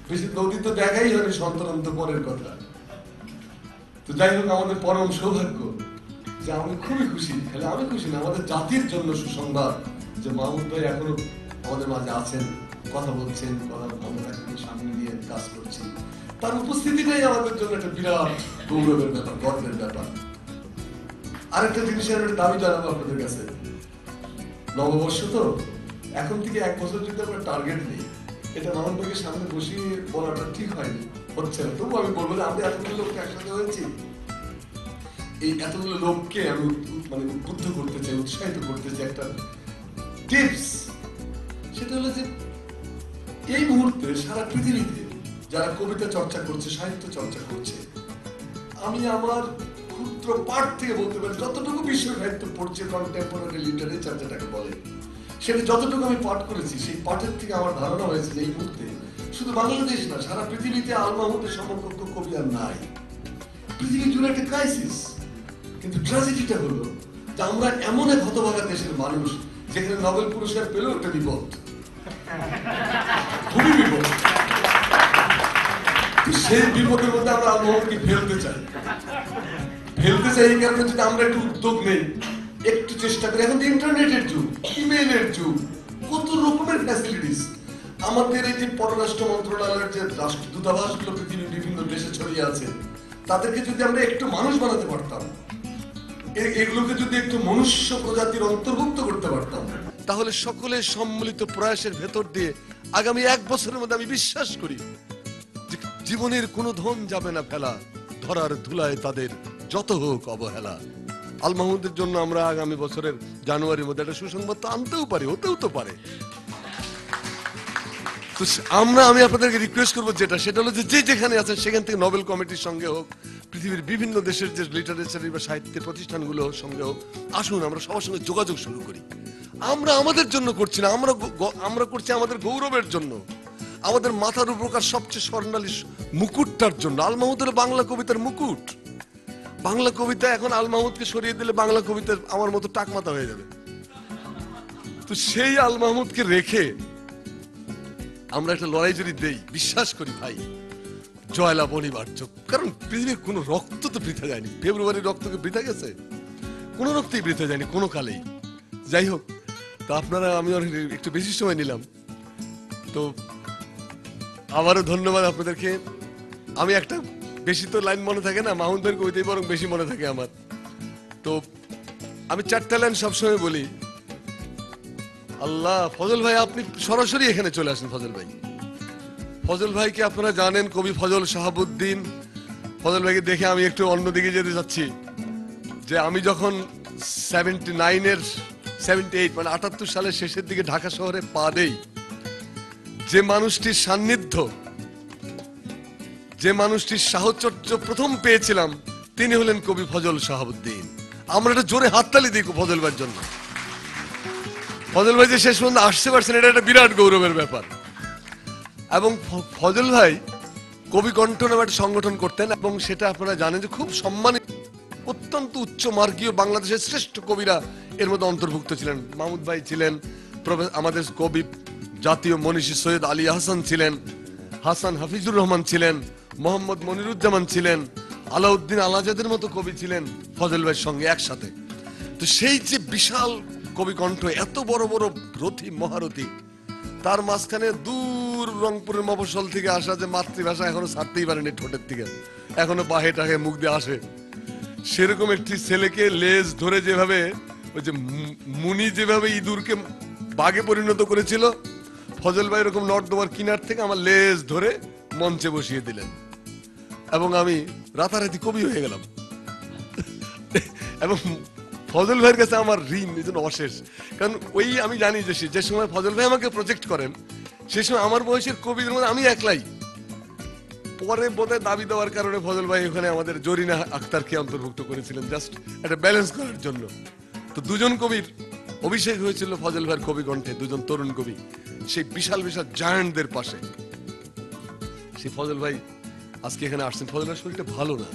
বেশি নদী তো দেখাই হয়নি, সন্তরণ তো পরের কথা। তো যাই হোক, আমাদের পরম সৌভাগ্য যে আমি খুবই খুশি, খালি আমি খুশি না, আমাদের জাতির জন্য সুসংবাদ যে মাহমুদ ভাই এখনো আমাদের মাঝে আছেন, কথা বলছেন, কথা আমরা এখন সামনে নিয়ে কাজ করছি। তার উপস্থিতিটাই আমাদের জন্য একটা বিরাট গৌরবের ব্যাপার, গর্বের ব্যাপার। আরেকটা জিনিসের একটা দাবি জানাবো আপনাদের কাছে, নববর্ষ তো, এখন থেকে 1 বছর যদি আমরা টার্গেট নেই, এটা মাহমুদ ভাইকে সামনে বসিয়ে বলাটা ঠিক হয়নি, হচ্ছে না। তবু আমি বলবো যে আমরা এতগুলো লোককে একসাথে হয়েছি, এই এতগুলো লোককে আমি মানে উদ্বুদ্ধ করতে চাই, উৎসাহিত করতে চাই একটা টিপস, সেটা হলো যে এই মুহূর্তে সারা পৃথিবীতে যারা কবিতা চর্চা করছে, সাহিত্য চর্চা করছে, আমি আমার ক্ষুদ্র পাঠ থেকে বলতে পারি, যতটুকু বিশ্ব সাহিত্য পড়ছে, কন্টেম্পোরারি লিটারেচার যেটাকে বলে, সেটা যতটুকু আমি পাঠ করেছি, সেই পাঠের থেকে আমার ধারণা হয়েছে যে এই মুহূর্তে শুধু বাংলাদেশ না, সারা পৃথিবীতে আল মাহমুদের সমকক্ষ কবি আর নাই। পৃথিবী জুড়ে একটা ক্রাইসিস। কিন্তু ট্র্যাজেডিটা হলো যে আমরা এমন এক হতভাগা দেশের মানুষ যেখানে নোবেল পুরস্কার পেলেও একটা বিপদ, খুবই বিপদ। সেই বিপদের মধ্যে আমরা আল মাহমুদকে ফেলতে চাই এই কারণে যদি আমরা একটু উদ্যোগ নেই, একটু চেষ্টা করি। এখন ইন্টারনেটের যুগ, ইমেইলের যুগ, কত রকমের ফ্যাসিলিটিস। আমাদের এই যে পররাষ্ট্র মন্ত্রণালয়ের যে দূতাবাসগুলো পৃথিবীর বিভিন্ন দেশে ছড়িয়ে আছে, তাদেরকে যদি আমরা একটু মানুষ বানাতে পারতাম, এগুলোকে যদি একটু মনুষ্য প্রজাতির অন্তর্ভুক্ত করতে পারতাম, তাহলে সকলের সম্মিলিত প্রয়াসের ভেতর দিয়ে আগামী 1 বছরের মধ্যে আমি বিশ্বাস করি যে জীবনের কোনো ধন যাবে না ফেলা, ধরার ধুলায় তাদের যত হোক অবহেলা। আল মাহমুদের জন্য আমরা আগামী বছরের জানুয়ারির মধ্যে একটা সুসংবাদ তো আনতেও পারি, হতেও তো পারে। তো আমি আপনাদেরকে রিকোয়েস্ট করবো সেটা হলো যে যেখানে আছেন সেখান থেকে নোবেল কমিটির সঙ্গে হোক, পৃথিবীর বিভিন্ন দেশের যে লিটারেচার বা সাহিত্যের প্রতিষ্ঠানগুলোর সঙ্গে হোক, আসুন আমরা সবার সঙ্গে যোগাযোগ শুরু করি। আমরা আমাদের জন্য করছি না, আমরা করছি আমাদের গৌরবের জন্য, আমাদের মাথার উপরকার সবচেয়ে স্বর্ণালী মুকুটটার জন্য। আল মাহমুদের বাংলা কবিতার মুকুট, বাংলা কবিতা এখন আল মাহমুদকে সরিয়ে দিলে বাংলা কবিতা আমার মতো টাকমাথা হয়ে যাবে। তো সেই আল মাহমুদকে রেখে আমরা একটা লড়াই যদি দেই, বিশ্বাস করি ভাই জয়লাভ অনিবার্য। কারণ পৃথিবীর কোনো রক্ত তো বৃথা যায়নি, ফেব্রুয়ারির রক্তকে বৃথা গেছে, কোনো রক্তই বৃথা যায়নি কোনো কালেই। যাই হোক, তো আপনারা, আমি একটু বেশি সময় নিলাম, তো আবারও ধন্যবাদ আপনাদেরকে। আমি একটা বেশি তো লাইন মনে থাকে না, মাহমুদের কবিতাই বরং বেশি মনে থাকে আমার। তো আমি 4টা লাইন সবসময় বলি। আল্লাহ, ফজল ভাই আপনি সরাসরি এখানে চলে আসেন। ফজল ভাইকে আপনারা জানেন, কবি ফজল শাহাবুদ্দিন। ফজল ভাইকে দেখে আমি একটু অন্যদিকে যেতে চাচ্ছি, যে আমি যখন 78 মানে 78 সালের শেষের দিকে ঢাকা শহরে পা দেই, যে মানুষটির সান্নিধ্য, যে মানুষটির সাহচর্য প্রথম পেয়েছিলাম, তিনি হলেন কবি ফজল শাহাবুদ্দিন। আমরা একটা জোরে হাততালি দিই ফজল ভাইয়ের জন্য। ফজল ভাই যে শেষ পর্যন্ত আসতে পারছেন, এটা একটা বিরাট গৌরবের ব্যাপার। এবং ফজল ভাই কবি কণ্ঠ নামে একটা সংগঠন করতেন, এবং সেটা আপনারা জানেন যে খুব সম্মানিত, অত্যন্ত উচ্চ মার্গীয় বাংলাদেশের শ্রেষ্ঠ কবিরা এর মধ্যে অন্তর্ভুক্ত ছিলেন। মাহমুদ ভাই ছিলেন, আমাদের কবি জাতীয় মনীষী সৈয়দ আলী আহসান ছিলেন, হাসান হাফিজুর রহমান ছিলেন, মোহাম্মদ মনিরুজ্জামান ছিলেন, আলাউদ্দিন আলাজাদের মতো কবি ছিলেন ফজল ভাইয়ের সঙ্গে একসাথে। তো সেই যে বিশাল কবি কণ্ঠ, এত বড় বড় রথী মহারথী, তার মাঝখানে দূর রংপুরের মফস্বল থেকে আসা যে মাতৃভাষা এখনো ছাড়তেই পারেনি ঠোঁটের থেকে, এখনো বাহে টাহে মুখ দিয়ে আসে, সেরকম একটি ছেলেকে লেজ ধরে যেভাবে ওই যে মুনি যেভাবে ইঁদুরকে বাঘে পরিণত করেছিল, ফজল ভাই এরকম নর্দমার কিনার থেকে আমার লেজ ধরে মঞ্চে বসিয়ে দিলেন এবং আমি রাতারাতি কবি হয়ে গেলাম। এবং ফজল ভাইয়ের কাছে আমার ঋণ এই জন্য অশেষ, কারণ ওই আমি জানি যে সময় ফজল ভাই আমাকে প্রজেক্ট করেন সেই সময় আমার বয়সের কবিদের মধ্যে আমি একলাই। পরে বোধহয় দাবি দেওয়ার কারণে ফজল ভাই ওখানে আমাদের জরিনা আক্তারকে অন্তর্ভুক্ত করেছিলেন জাস্ট একটা ব্যালেন্স করার জন্য। তো দুজন কবির অভিষেক হয়েছিল ফজল ভাইয়ের কবি কণ্ঠে, দুজন তরুণ কবি সেই বিশাল বিশাল জায়ান্টদের পাশে। সেই ফজল ভাই আজকে এখানে আসছেন। ফজল ভাইয়ের শরীরটা ভালো না,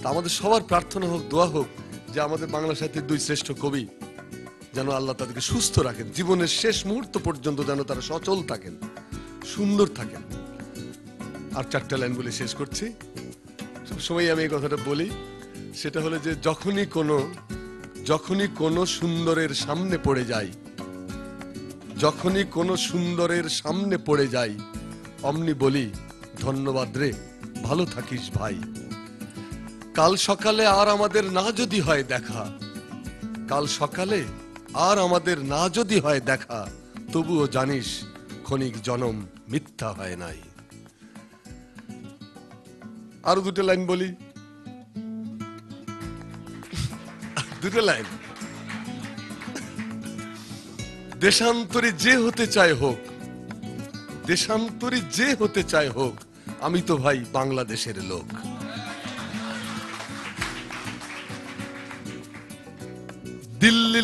তা আমাদের সবার প্রার্থনা হোক, দোয়া হোক যে আমাদের বাংলা সাহিত্যের দুই শ্রেষ্ঠ কবি যেন আল্লাহ তাদেরকে সুস্থ রাখেন, জীবনের শেষ মুহূর্ত পর্যন্ত যেন তারা সচল থাকেন, সুন্দর থাকেন। আর চারটা লাইন বলে শেষ করছি। সবসময় আমি এই কথাটা বলি, সেটা হলো যে যখনই কোনো সুন্দরের সামনে পড়ে যাই, যখনই কোনো সুন্দরের সামনে পড়ে যাই, অমনি বলি ধন্যবাদ রে, ভালো থাকিস ভাই। কাল সকালে আর আমাদের না যদি হয় দেখা, কাল সকালে আর আমাদের না যদি হয় দেখা, তবুও জানিস ক্ষণিক জনম মিথ্যা হয় নাই। আরো দুটো লাইন বলি, দুটো লাইন। দেশান্তরী যে হতে চায় হোক, দেশান্তরী যে হতে চায় হোক, আমি তো ভাই বাংলাদেশের লোক। দিল্লি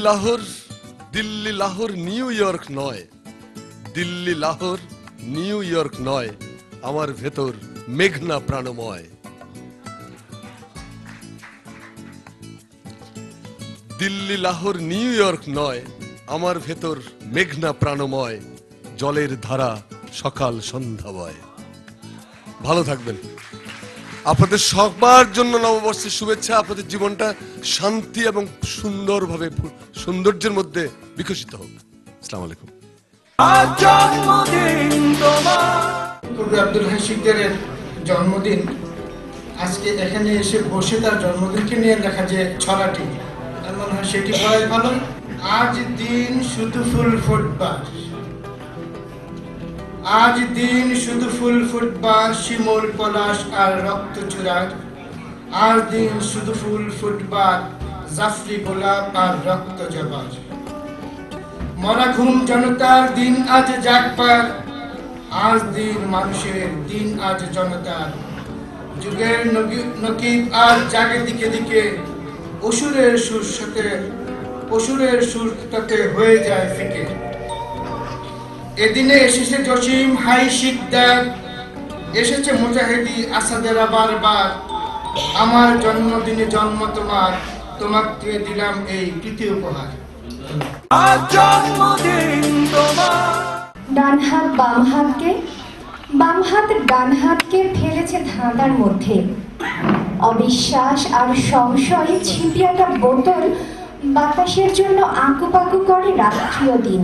লাহোর নিউ ইয়র্ক নয়, দিল্লি লাহোর নিউ ইয়র্ক নয়, আমার ভেতর মেঘনা প্রাণময়। দিল্লি লাহোর নিউ ইয়র্ক নয়, আমার ভেতর মেঘনা প্রাণময়, জলের ধারা সকাল সন্ধ্যা বয়। ভালো থাকবেন। আপনাদের সবার জন্য নববর্ষের শুভেচ্ছা। আপনাদের জীবনটা শান্তি এবং সুন্দরভাবে সৌন্দর্যের মধ্যে বিকশিত হোক। আসসালামু আলাইকুম। কবি আব্দুল হাই শিকদারের জন্মদিন, আজকে এখানে এসে বসে তার জন্মদিনকে নিয়ে লেখা যে ছড়াটি, আমার মনে হয় সেটি পড়াই ভালো। আজ দিন শুধু ফুল ফুটবার, আজ দিন শুধু ফুল ফুটবার, শিমুল পলাশ আর রক্ত চূড়ার। আজ দিন শুধু ফুল ফুটবার, জাফরি গোলাপ আর রক্ত জবার। মরা ঘুম জনতার দিন আজ জাগবার, আজ দিন মানুষের দিন আজ জনতার। যুগের নকিব আজ জাগে দিকে দিকে, অসুরের সুর সাথে অসুরের সুর তাতে হয়ে যায় ফিকে। এদিনে এসেছে জসিম হাই শিকদার, এসেছে মুজাহিদি আসাদের বারবার। আমার জন্মদিনে জন্ম তোমার, তোমাকে দিলাম এই প্রীতি উপহার। ডান হাত বাম হাতকে, বাম হাত ডান হাতকে ফেলেছে ধাঁধার মধ্যে। অবিশ্বাস আর সংশয় ছিপিয়াটা বোতল বাতাসের জন্য আঁকুপাকু করে রাত্রিও দিন।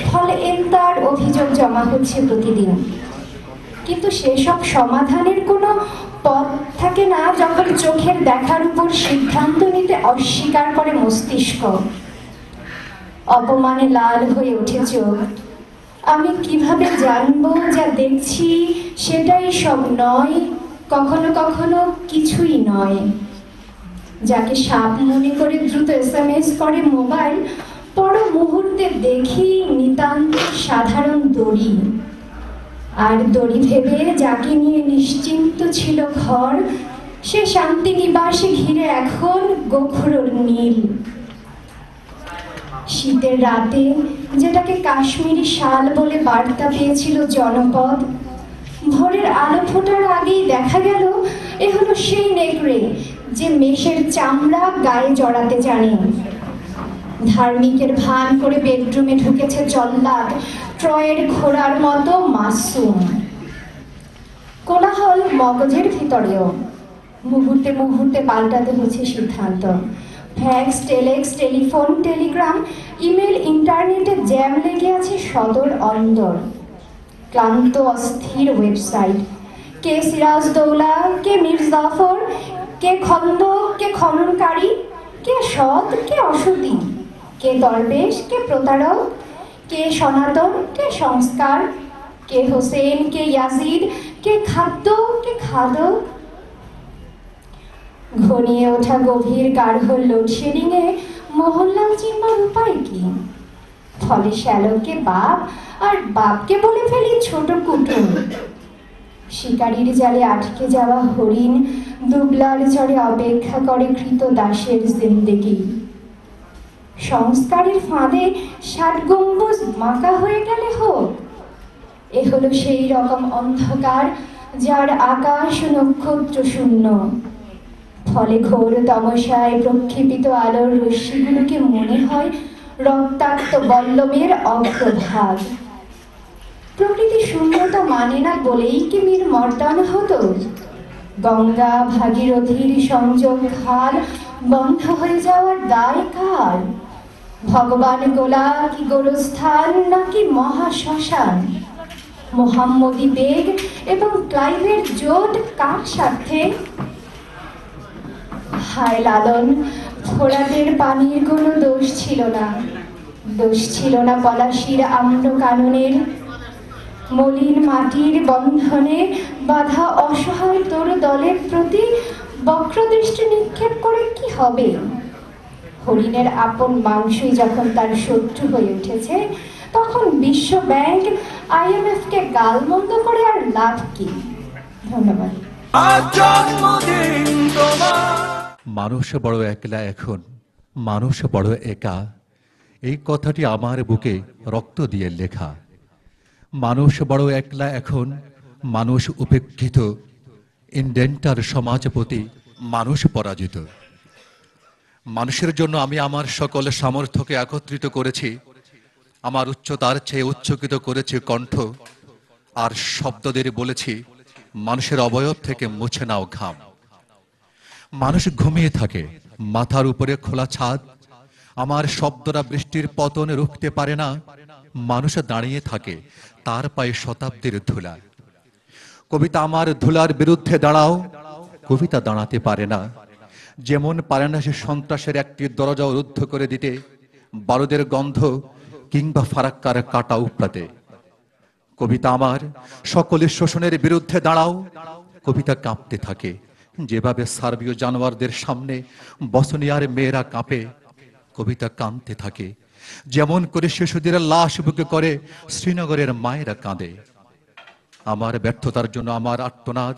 ফলে তার অভিযোগ জমা হচ্ছে প্রতিদিন, কিন্তু সেসব সমাধানের কোনো পথ থাকে না যখন চোখের দেখার উপর সিদ্ধান্ত নিতে অস্বীকার করে মস্তিষ্ক। অপমানে লাল হয়ে ওঠে চোখ। আমি কিভাবে জানবো যা দেখছি সেটাই সব নয়, কখনো কখনো কিছুই নয়। যাকে সাপ মনে করে দ্রুত SMS করে মোবাইল, পর মুহূর্তে দেখি নিতান্ত সাধারণ দড়ি। আর দড়ি ভেবে যাকে নিয়ে নিশ্চিন্ত ছিল ঘর, সে শান্তি নিবাসে ঘিরে এখন গোখরোর নীল। শীতের রাতে যেটাকে কাশ্মীরি শাল বলে বার্তা পেয়েছিল জনপদ, ভোরের আলো ফোটার আগেই দেখা গেল এ হলো সেই নেকড়ে যে মেষের চামড়া গায়ে জড়াতে জানে। ধার্মিকের ভান করে বেডরুমে ঢুকেছে জল্লাদ, ট্রয়ের ঘোড়ার মতো মাসুম। কোলাহল মগজের ভিতরেও, মুহূর্তে মুহূর্তে পাল্টাতে হচ্ছে সিদ্ধান্ত। Fax, telex, telephone, telegram, email, ইন্টারনেটে জ্যাম লেগে আছে সদর অন্দর। ক্লান্ত অস্থির ওয়েবসাইট, কে সিরাজদৌলা, কে মীর জাফর, কে খন্দ, কে খননকারী, কে সৎ, কে অসতী, কে দরবেশ, কে প্রতারক, কে সনাতন, কে সংস্কার, কে হোসেন, কে ইয়াজিদ, কে খাদ্য, কে খাদক। ঘনিয়ে ওঠা গভীর গাঢ় লোডশেডিংয়ে মোহনলাল চিনবার উপায় কি? ফলে শ্যালককে বাপ আর বাপকে বলে ফেলি ছোট কুটুম। শিকারির জালে আটকে যাওয়া হরিণ দুবলার চরে অপেক্ষা করে কৃত দাসের জিন্দেগি। সংস্কারের ফাঁদে ৬০ গম্বুজ বাঁকা হয়ে গেলে হোক। এ হলো সেই রকম অন্ধকার যার আকাশ নক্ষত্র শূন্য। ফলে ঘোর তমসায় প্রক্ষেপিত আলোর রশ্মিগুলোকে মনে হয় রক্তাক্ত বল্লমের অগ্রভাগ। প্রকৃতি শূন্যতা মানে না বলেই কি মীর মর্দান হতো? গঙ্গা ভাগীরথীর সংযোগ খাল বন্ধ হয়ে যাওয়ার দায় কার? ভগবান গোলা কি গোরস্থান নাকি মহাশ্মশান? মোহাম্মদী বেগ এবং ক্লাইভের জোট কার স্বার্থে? হায় লালন, ফোরাতের পানির কোনো দোষ ছিল না। দোষ ছিল না পলাশির আম্র কাননের। মলিন মাটির বন্ধনে বাধা অসহায় তোর দলের প্রতি বক্রদৃষ্টি নিক্ষেপ করে কি হবে? হরিণের আপন মাংসই যখন তার শত্রু হয়ে উঠেছে, তখন বিশ্ব ব্যাংক IMF কে গালমন্দ করে আর লাভ কি? ধন্যবাদ। মানুষ বড় একলা এখন, মানুষ বড় একা, এই কথাটি আমার বুকে রক্ত দিয়ে লেখা। মানুষ বড় একলা এখন, মানুষ উপেক্ষিত, ইন্ডেন্টার সমাজপতি মানুষ পরাজিত। মানুষের জন্য আমি আমার সকল সামর্থ্যকে একত্রিত করেছি, আমার উচ্চতার চেয়ে উচ্চকিত করেছি কণ্ঠ, আর শব্দদের বলেছি মানুষের অবয়ব থেকে মুছে নাও ঘাম। মানুষ ঘুমিয়ে থাকে, মাথার উপরে খোলা ছাদ, আমার শব্দরা বৃষ্টির পতন রুখতে পারে না। মানুষ দাঁড়িয়ে থাকে, তার পায়ে শতাব্দীর ধুলা। কবিতা আমার ধুলার বিরুদ্ধে দাঁড়াও, কবিতা দাঁড়াতে পারে না। যেমন পারে না সে সন্ত্রাসের একটি দরজা রুদ্ধ করে দিতে, বারুদের গন্ধ কিংবা ফারাক্কার কাটা উপড়াতে। কবিতা আমার সকলের শোষণের বিরুদ্ধে দাঁড়াও, কবিতা কাঁপতে থাকে যেভাবে সার্বীয় জানোয়ারদের সামনে বসনিয়ার মেয়েরা কাঁপে। কবিতা কাঁদতে থাকে যেমন করে শিশুদের লাশ বুকে করে শ্রীনগরের মায়েরা কাঁদে। আমার ব্যর্থতার জন্য আমার আর্তনাদ,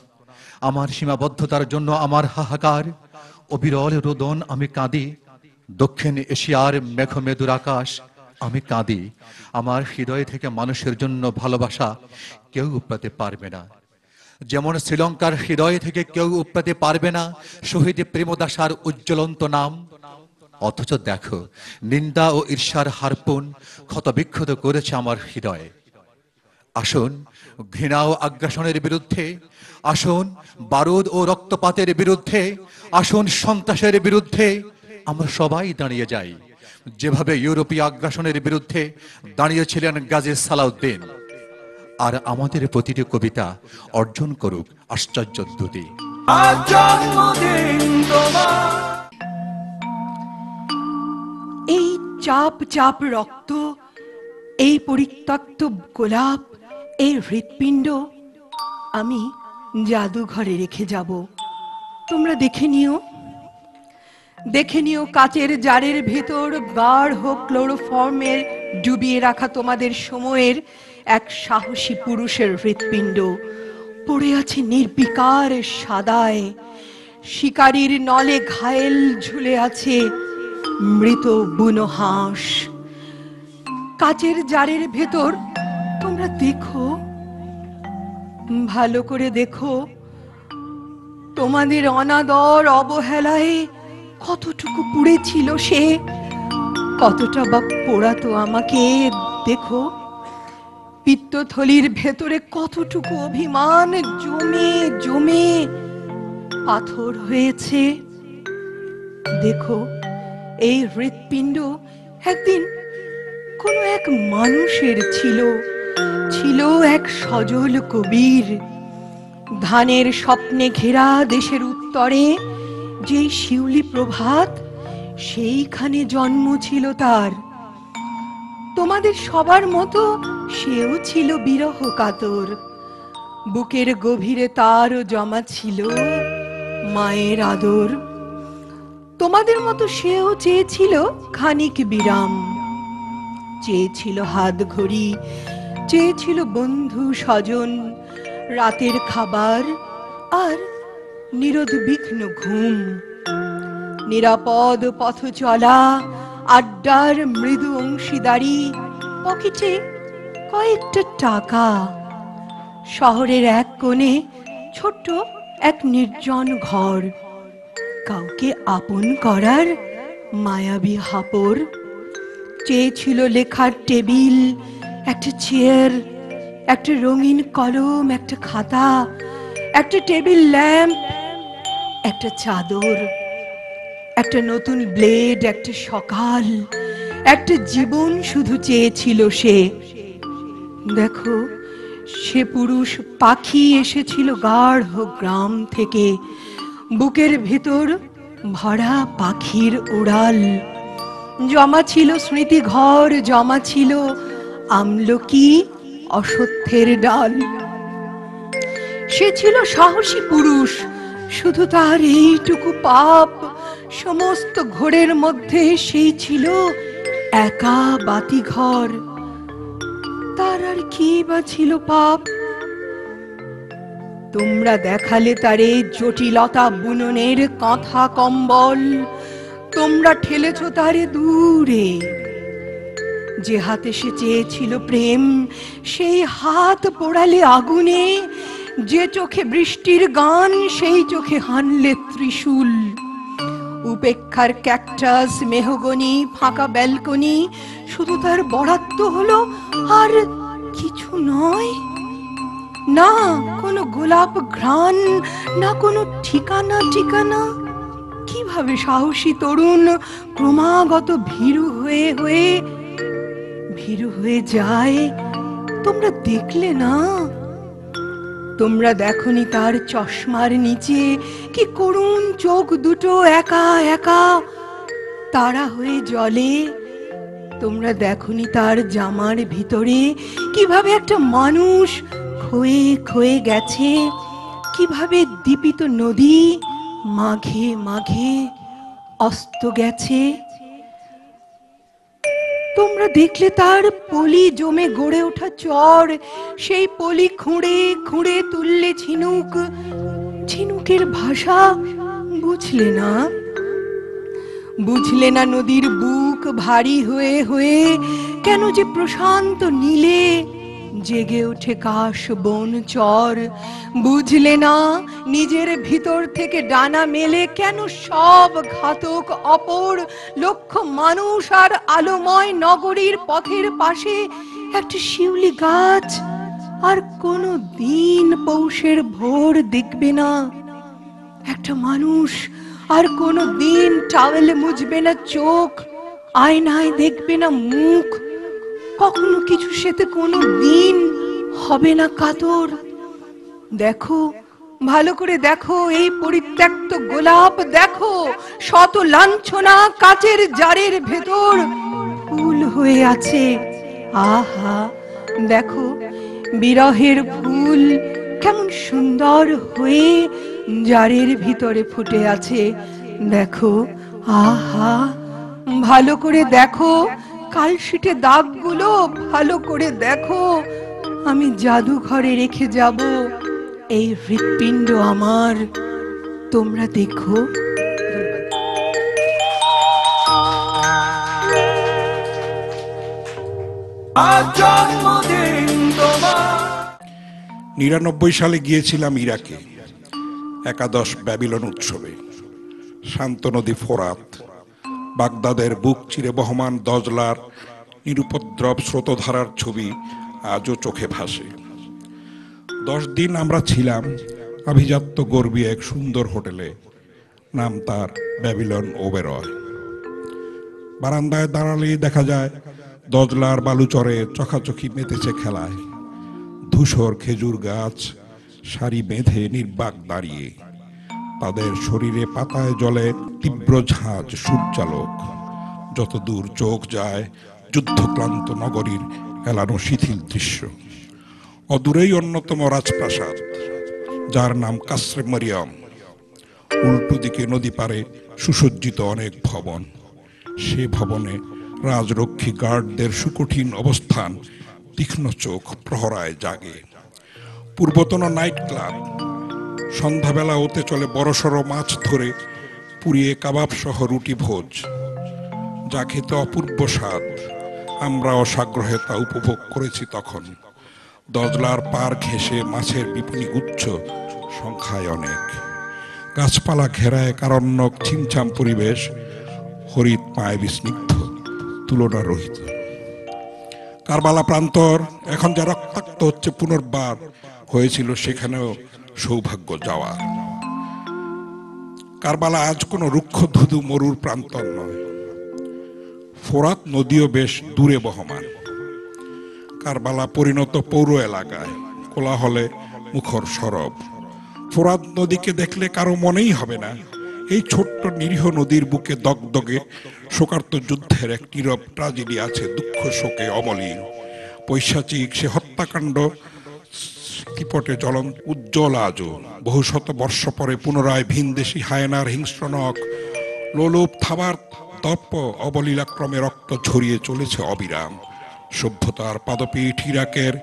আমার সীমাবদ্ধতার জন্য আমার হাহাকার, অবিরল রোদন আমি কাঁদি। দক্ষিণ এশিয়ার মেঘমেদুর আকাশ আমি কাঁদি। আমার হৃদয় থেকে মানুষের জন্য ভালোবাসা কেউ উপড়াতে পারবে না। যেমন শ্রীলঙ্কার হৃদয় থেকে কেউ উপড়াতে পারবে না শহীদ প্রেমদাসার উজ্জ্বলন্ত নাম। অথচ দেখো, নিন্দা ও ঈর্ষার হারপুন ক্ষতবিক্ষত করেছে আমার হৃদয়ে। আসুন ঘৃণা ও আগ্রাসনের বিরুদ্ধে, আসুন বারুদ ও রক্তপাতের বিরুদ্ধে, আসুন সন্ত্রাসের বিরুদ্ধে আমরা সবাই দাঁড়িয়ে যাই, যেভাবে ইউরোপীয় আগ্রাসনের বিরুদ্ধে দাঁড়িয়েছিলেন গাজী সালাউদ্দিন। আর আমাদের প্রতিটি কবিতা অর্জন করুক আশ্চর্য দ্যুতি। এই চাপ চাপ রক্ত, এই পরিত্যক্ত গোলাপ, এই হৃৎপিণ্ড আমি জাদুঘরে রেখে যাব। তোমরা দেখে নিও, দেখে নিও কাচের জারের ভেতর গাঢ় ক্লোরোফর্মের ডুবিয়ে রাখা তোমাদের সময়ের এক সাহসী পুরুষের হৃৎপিণ্ড পড়ে আছে নির্বিকার সাদায়। শিকারীর নলে ঘায়েল ঝুলে আছে মৃত বুনো হাঁস। কাচের জারের ভেতর তোমরা দেখো, ভালো করে দেখো, তোমাদের অনাদর অবহেলায় কতটুকু পুড়েছিল সে, কতটা বা পোড়াতো আমাকে। দেখো পিত্তথলির ভেতরে কতটুকু অভিমান জমে জমে পাথর হয়েছে। দেখো এই হৃৎপিণ্ড একদিন কোন এক মানুষের ছিল, ছিল এক সজল কবির। ধানের স্বপ্নে ঘেরা দেশের উত্তরে যেই শিউলি প্রভাত, সেইখানে জন্ম ছিল তার। তোমাদের সবার মতো সেও ছিল বিরহ কাতর। বুকের গভীরে তারও জমা ছিল মায়ের আদর। তোমাদের মতো সেও চেয়েছিল খানিক বিরাম, চেয়েছিল হাত ঘড়ি, চেয়েছিল বন্ধু স্বজন, রাতের খাবার আর নিরুদ্বিঘ্ন ঘুম। নিরাপদ পথ চলা, আড্ডার মৃদু অংশীদারি, পকেটে কয়েকটা টাকা। শহরের এক কোণে ছোট্ট এক নির্জন ঘর, কাউকে আপন করার মায়াবী হাপর। চেয়েছিল লেখার টেবিল, একটা চেয়ার, একটা রঙিন কলম, একটা খাতা, একটা টেবিল ল্যাম্প, একটা চাদর, একটা নতুন ব্লেড, একটা সকাল, একটা জীবন শুধু চেয়েছিল সে। দেখো, সে পুরুষ পাখি এসেছিল গাঢ় গ্রাম থেকে, বুকের ভেতর ভরা পাখির উড়াল। জমা ছিল স্মৃতি ঘর, জমা ছিল আমলকি অসত্যের ডাল। সে ছিল সাহসী পুরুষ, শুধু তার এইটুকু পাপ, সমস্ত ঘোরের মধ্যে সেই ছিল একা বাতি ঘর। তার আর কি বা ছিল পাপ? তোমরা দেখালে তারে জটিলতা বুননের কাঁথা কম্বল, তোমরা ঠেলেছ তারে দূরে। যে হাতে সে চেয়েছিল প্রেম, সেই হাত পোড়ালে আগুনে। যে চোখে বৃষ্টির গান, সেই চোখে হানলে ত্রিশূল। উপেক্ষার ক্যাকটাস, মেহগনি, ফাঁকা ব্যালকনি শুধু তার বরাদ্দ হলো, আর কিছু নয়। না কোনো গোলাপ ঘ্রাণ, না কোনো ঠিকানা ঠিকানা। কিভাবে সাহসী তরুণ ক্রমাগত ভীরু হয়ে যায়, তোমরা দেখলে না? তোমরা দেখনি তার চশমার নিচে কি করুণ চোখ দুটো একা একা তারা হয়ে জ্বলে? তোমরা দেখনি তার জামার ভিতরে কিভাবে একটা মানুষ ক্ষয়ে ক্ষয়ে গেছে, কিভাবে দীপিত নদী মাঘে মাঘে অস্ত গেছে? তোমরা দেখলে তার পলি জমে গড়ে ওঠা চর, সেই পলি খুঁড়ে খুঁড়ে তুললে ঝিনুক। ঝিনুকের ভাষা বুঝলে না? বুঝলে না নদীর বুক ভারী হয়ে হয়ে কেন যে প্রশান্ত নীলে জেগে ওঠে কাশ বন চর? বুঝলে না নিজের ভিতর থেকে ডানা মেলে কেন সব ঘাতক অপর লক্ষ মানুষ আর আলোময় নগরীর পথের পাশে একটা শিউলি গাছ আর কোনো দিন পৌষের ভোর দেখবে না? একটা মানুষ আর কোনো দিন টাওয়েলে মুছবে না চোখ, আয়নায় দেখবে না মুখ, কখনো কিছু সেতে কোনো দিন হবে না কাতর। দেখো, ভালো করে দেখো এই পরিত্যক্ত গোলাপ, দেখো শত লাঞ্ছনা কাচের জারের ভেতর ফুল হয়ে আছে। আহা, দেখো বিরহের ফুল কেমন সুন্দর হয়ে জারের ভিতরে ফুটে আছে। দেখো, আহা, ভালো করে দেখো কালশিটে দাগগুলো, ভালো করে দেখো। আমি জাদুঘরে রেখে যাব এই হৃৎপিণ্ড আমার, তোমরা দেখো। জন্মদিন তোমার। 99 সালে গিয়েছিলাম ইরাকে একাদশ ব্যাবিলন উৎসবে। শান্ত নদী ফোরাত, বাগদাদের বুক চিরে বহমান দজলার নিরুপদ্রব স্রোতধারার ছবি আজও চোখে ভাসে। 10 দিন আমরা ছিলাম আভিজাত্য গর্বী এক সুন্দর হোটেলে, নাম তার ব্যাবিলন ওবেরয়। বারান্দায় দাঁড়ালেই দেখা যায় দজলার বালুচরে চখাচখি মেতেছে খেলায়। ধূসর খেজুর গাছ সারি বেঁধে নির্বাক দাঁড়িয়ে, তাদের শরীরে পাতায় জলে তীব্র ঝাঁজ সূর্যালোক। যত দূর চোখ যায় যুদ্ধক্লান্ত নগরীর এলানো শিথিল দৃশ্য। অদূরেই অন্যতম রাজপ্রাসাদ, যার নাম কাসরে মরিয়ম। উল্টো দিকে নদী পারে সুসজ্জিত অনেক ভবন। সে ভবনে রাজরক্ষী গার্ডদের সুকঠিন অবস্থান তীক্ষ্ণ চোখ প্রহরায় জাগে। পূর্বতন নাইট ক্লাব, সন্ধ্যাবেলা হতে চলে বড়সড় মাছ ধরে পুড়িয়ে কাবাব সহ রুটি ভোজ, যা খেতে অপূর্ব স্বাদ। আমরাও সাগ্রহে তা উপভোগ করেছি তখন। দজলার পার ঘেঁষে মাছের বিপুল গুচ্ছ, সংখ্যায় অনেক। গাছপালা ঘেরা এক আরণ্যক ছিমছাম পরিবেশ, হরিৎ মায়াবী স্নিগ্ধ, তুলনা রহিত। কারবালা প্রান্তর এখন যা রক্তাক্ত হচ্ছে, পুনর্বার হয়েছিল সেখানেও সৌভাগ্য যাওয়া। কারবালা আজ কোনো রুক্ষ ধুধু মরুর প্রান্তর নয়। ফোরাত নদীও বেশ দূরে বহমান। কারবালা পরিণত পৌর এলাকায়, কোলাহলে মুখর সরব। ফোরাত নদীকে দেখলে কারো মনেই হবে না এই ছোট্ট নিরীহ নদীর বুকে দগদগে শোকার্ত যুদ্ধের এক নীরব ট্রাজেডি আছে, দুঃখ শোকে অমলিন। পৈশাচিক সে হত্যাকাণ্ড স্মৃতিপটে উজ্জ্বল আজও। বহু শত বর্ষ পরে পুনরায় ভিনদেশি হায়নার হিংস্রনক লোলুপ থাবার তপ্প অবলীলাক্রমে রক্ত ঝরিয়ে চলেছে অবিরাম। সভ্যতার পাদপীঠ ইরাকের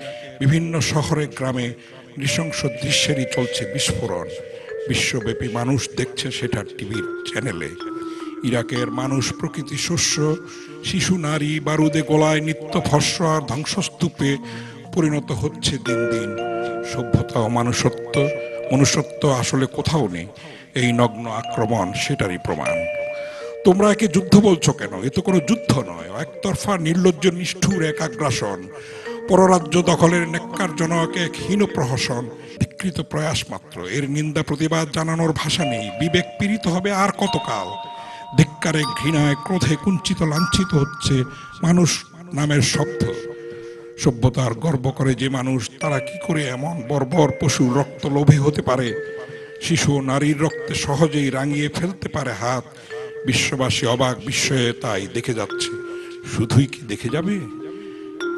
বিভিন্ন শহরে গ্রামে নৃশংস দৃশ্যেরই চলছে বিস্ফোরণ। বিশ্বব্যাপী মানুষ দেখছে সেটা টিভির চ্যানেলে। ইরাকের মানুষ, প্রকৃতি, শস্য, শিশু, নারী বারুদে গোলায় নিত্য ভস্য আর ধ্বংসস্তূপে পরিণত হচ্ছে দিন দিন। সভ্যতা ও মনুষ্যত্ব আসলে কোথাও নেই। এই নগ্ন আক্রমণ সেটারই প্রমাণ। তোমরা একে যুদ্ধ বলছো কেন? এ তো কোনো যুদ্ধ নয়, একতরফা নির্লজ্জ নিষ্ঠুর এক আগ্রাসন, পররাজ্য দখলের নেক্কারজনক এক হীন প্রহসন, বিকৃত প্রয়াস মাত্র। এর নিন্দা প্রতিবাদ জানানোর ভাষা নেই। বিবেক পীড়িত হবে আর কতকাল? ধিক্কারে, ঘৃণায়, ক্রোধে কুঞ্চিত লাঞ্ছিত হচ্ছে মানুষ নামের শব্দ। সভ্যতার গর্ব করে যে মানুষ, তারা কি করে এমন বর্বর পশুর রক্ত লোভী হতে পারে? শিশু নারীর রক্তে সহজেই রাঙিয়ে ফেলতে পারে হাত। বিশ্ববাসী অবাক বিস্ময়ে তাই দেখে যাচ্ছে। শুধুই কি দেখে যাবে?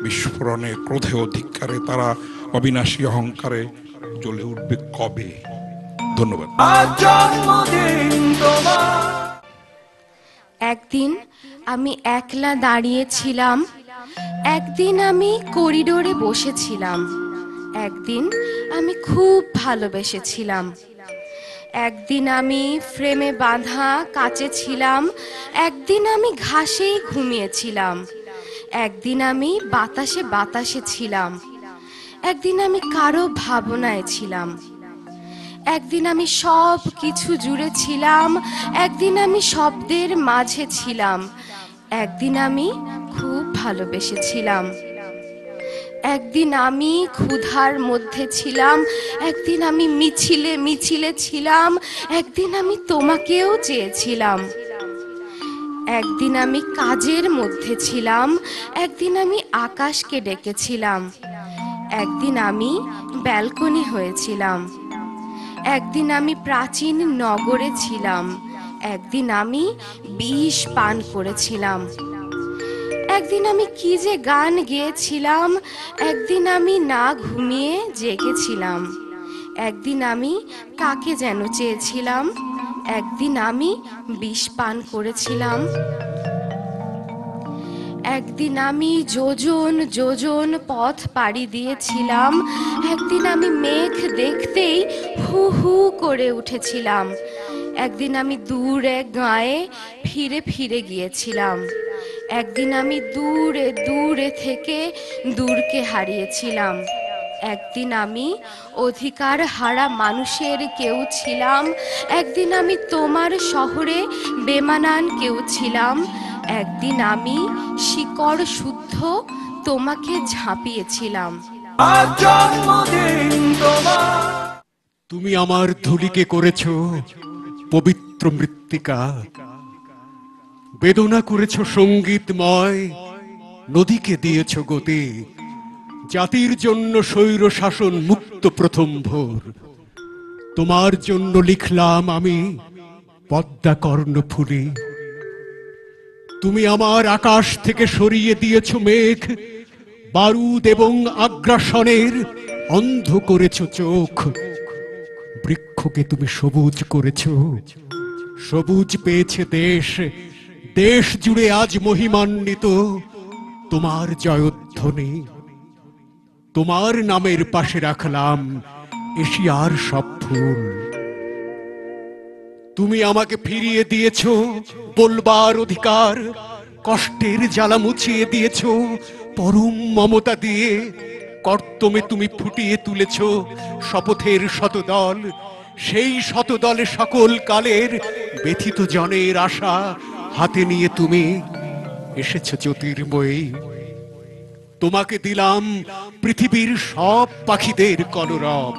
বিস্ফোরণে, ক্রোধে ও ধিক্কারে তারা অবিনাশী অহংকারে জ্বলে উঠবে কবে? ধন্যবাদ। একদিন আমি একলা দাঁড়িয়েছিলাম, একদিন আমি করিডোরে বসেছিলাম, একদিন আমি খুব ভালোবেসেছিলাম, একদিন আমি ফ্রেমে বাঁধা কাচে ছিলাম, একদিন আমি ঘাসেই ঘুমিয়েছিলাম, একদিন আমি বাতাসে বাতাসে ছিলাম, একদিন আমি কারো ভাবনায় ছিলাম, একদিন আমি সব কিছু জুড়ে ছিলাম, একদিন আমি শব্দের মাঝে ছিলাম, একদিন আমি খুব ভালোবেসেছিলাম, একদিন আমি ক্ষুধার মধ্যে ছিলাম, একদিন আমি মিছিলে মিছিলে ছিলাম, একদিন আমি তোমাকেও চেয়েছিলাম, একদিন আমি কাজের মধ্যে ছিলাম, একদিন আমি আকাশকে ডেকেছিলাম, একদিন আমি ব্যালকনি হয়েছিলাম, একদিন আমি প্রাচীন নগরে ছিলাম, একদিন আমি বিষ পান করেছিলাম, একদিন আমি কি যে গান গেয়েছিলাম, একদিন আমি না ঘুমিয়ে জেগেছিলাম, একদিন আমি কাকে যেন চেয়েছিলাম, একদিন আমি বিষ পান করেছিলাম, একদিন আমি যোজন যোজন পথ পাড়ি দিয়েছিলাম, একদিন আমি মেঘ দেখতেই হু হু করে উঠেছিলাম, একদিন আমি দূর এক গাঁয়ে ফিরে ফিরে গিয়েছিলাম, একদিন আমি দূরে দূরে থেকে দূরকে হারিয়েছিলাম, একদিন আমি অধিকার হারা মানুষের কেউ ছিলাম, একদিন আমি তোমার শহরে বেমানান কেউ ছিলাম, একদিন আমি শিকড় শুদ্ধ তোমাকে ঝাঁপিয়েছিলাম। তুমি আমার ধুলিকে করেছ পবিত্র মৃত্তিকা, বেদনা করেছ সঙ্গীতময়, নদীকে দিয়েছ গতি, জাতির জন্য স্বৈর শাসন মুক্ত প্রথম ভোর। তোমার জন্য লিখলাম আমি পদ্মা কর্ণফুলী। তুমি আমার আকাশ থেকে সরিয়ে দিয়েছ মেঘ, বারুদ এবং আগ্রাসনের অন্ধ করেছ চোখ। বৃক্ষকে তুমি সবুজ করেছ, সবুজ পেয়েছে দেশ, দেশ জুড়ে আজ মহিমান্বিত তোমার জয়ধ্বনি। তোমার নামের পাশে রাখলাম এশিয়ার সব ফুল। তুমি আমাকে ফিরিয়ে দিয়েছ বলবার অধিকার, কষ্টের জ্বালা মুছিয়ে দিয়েছ পরম মমতা দিয়ে। কর্তমে তুমি ফুটিয়ে তুলেছ শপথের শতদল, সেই শতদলে সকল কালের ব্যথিত জনের আশা হাতে নিয়ে তুমি এসেছ জ্যোতির্ময়ী। তোমাকে দিলাম পৃথিবীর সব পাখিদের কলরব।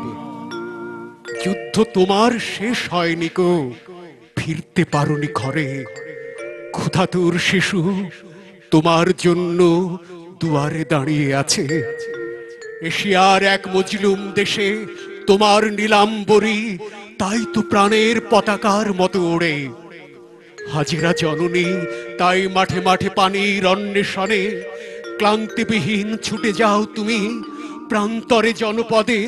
যুদ্ধ তোমার শেষ হয়নি গো, ফিরতে পারোনি ঘরে। ক্ষুধাতুর শিশু তোমার জন্য দুয়ারে দাঁড়িয়ে আছে। এশিয়ার এক মজলুম দেশে তোমার নীলাম্বরী, তাই তো প্রাণের পতাকার মতো ওড়ে। হাজিরা জননী তাই মাঠে মাঠে পানির অন্বেষণে ক্লান্তিবিহীন ছুটে যাও তুমি প্রান্তরে জনপদে।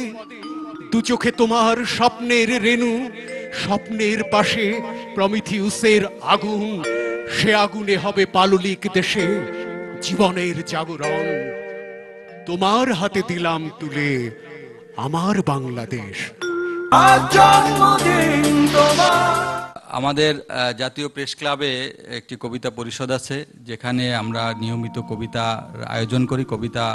দু চোখে তোমার স্বপ্নের রেণু, স্বপ্নের পাশে প্রমিথিউসের আগুন। সে আগুনে হবে পাললিক দেশে জীবনের জাগরণ। তোমার হাতে দিলাম তুলে আমার বাংলাদেশ। আমাদের জাতীয় প্রেস ক্লাবে একটি কবিতা পরিষদ আছে, যেখানে আমরা নিয়মিত কবিতার আয়োজন করি, কবিতা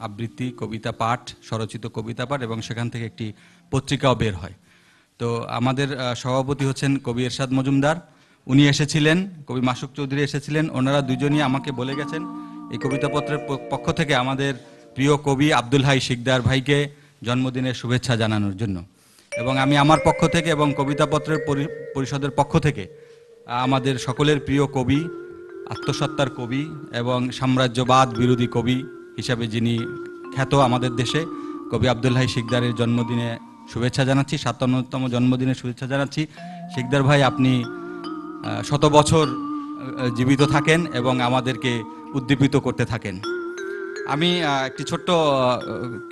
আবৃত্তি, কবিতা পাঠ, স্বরচিত কবিতা পাঠ, এবং সেখান থেকে একটি পত্রিকাও বের হয়। তো আমাদের সভাপতি হচ্ছেন কবি এরশাদ মজুমদার, উনি এসেছিলেন, কবি মাসুক চৌধুরী এসেছিলেন। ওনারা দুজনই আমাকে বলে গেছেন এই কবিতাপত্রের পক্ষ থেকে আমাদের প্রিয় কবি আব্দুল হাই শিকদার ভাইকে জন্মদিনের শুভেচ্ছা জানানোর জন্য। এবং আমি আমার পক্ষ থেকে এবং কবিতাপত্রের পরিষদের পক্ষ থেকে আমাদের সকলের প্রিয় কবি, আত্মসত্তার কবি এবং সাম্রাজ্যবাদ বিরোধী কবি হিসাবে যিনি খ্যাত আমাদের দেশে, কবি আব্দুল হাই শিকদারের জন্মদিনে শুভেচ্ছা জানাচ্ছি, 57তম জন্মদিনের শুভেচ্ছা জানাচ্ছি। শিকদার ভাই, আপনি 100 বছর জীবিত থাকেন এবং আমাদেরকে উদ্দীপিত করতে থাকেন। আমি একটি ছোট্ট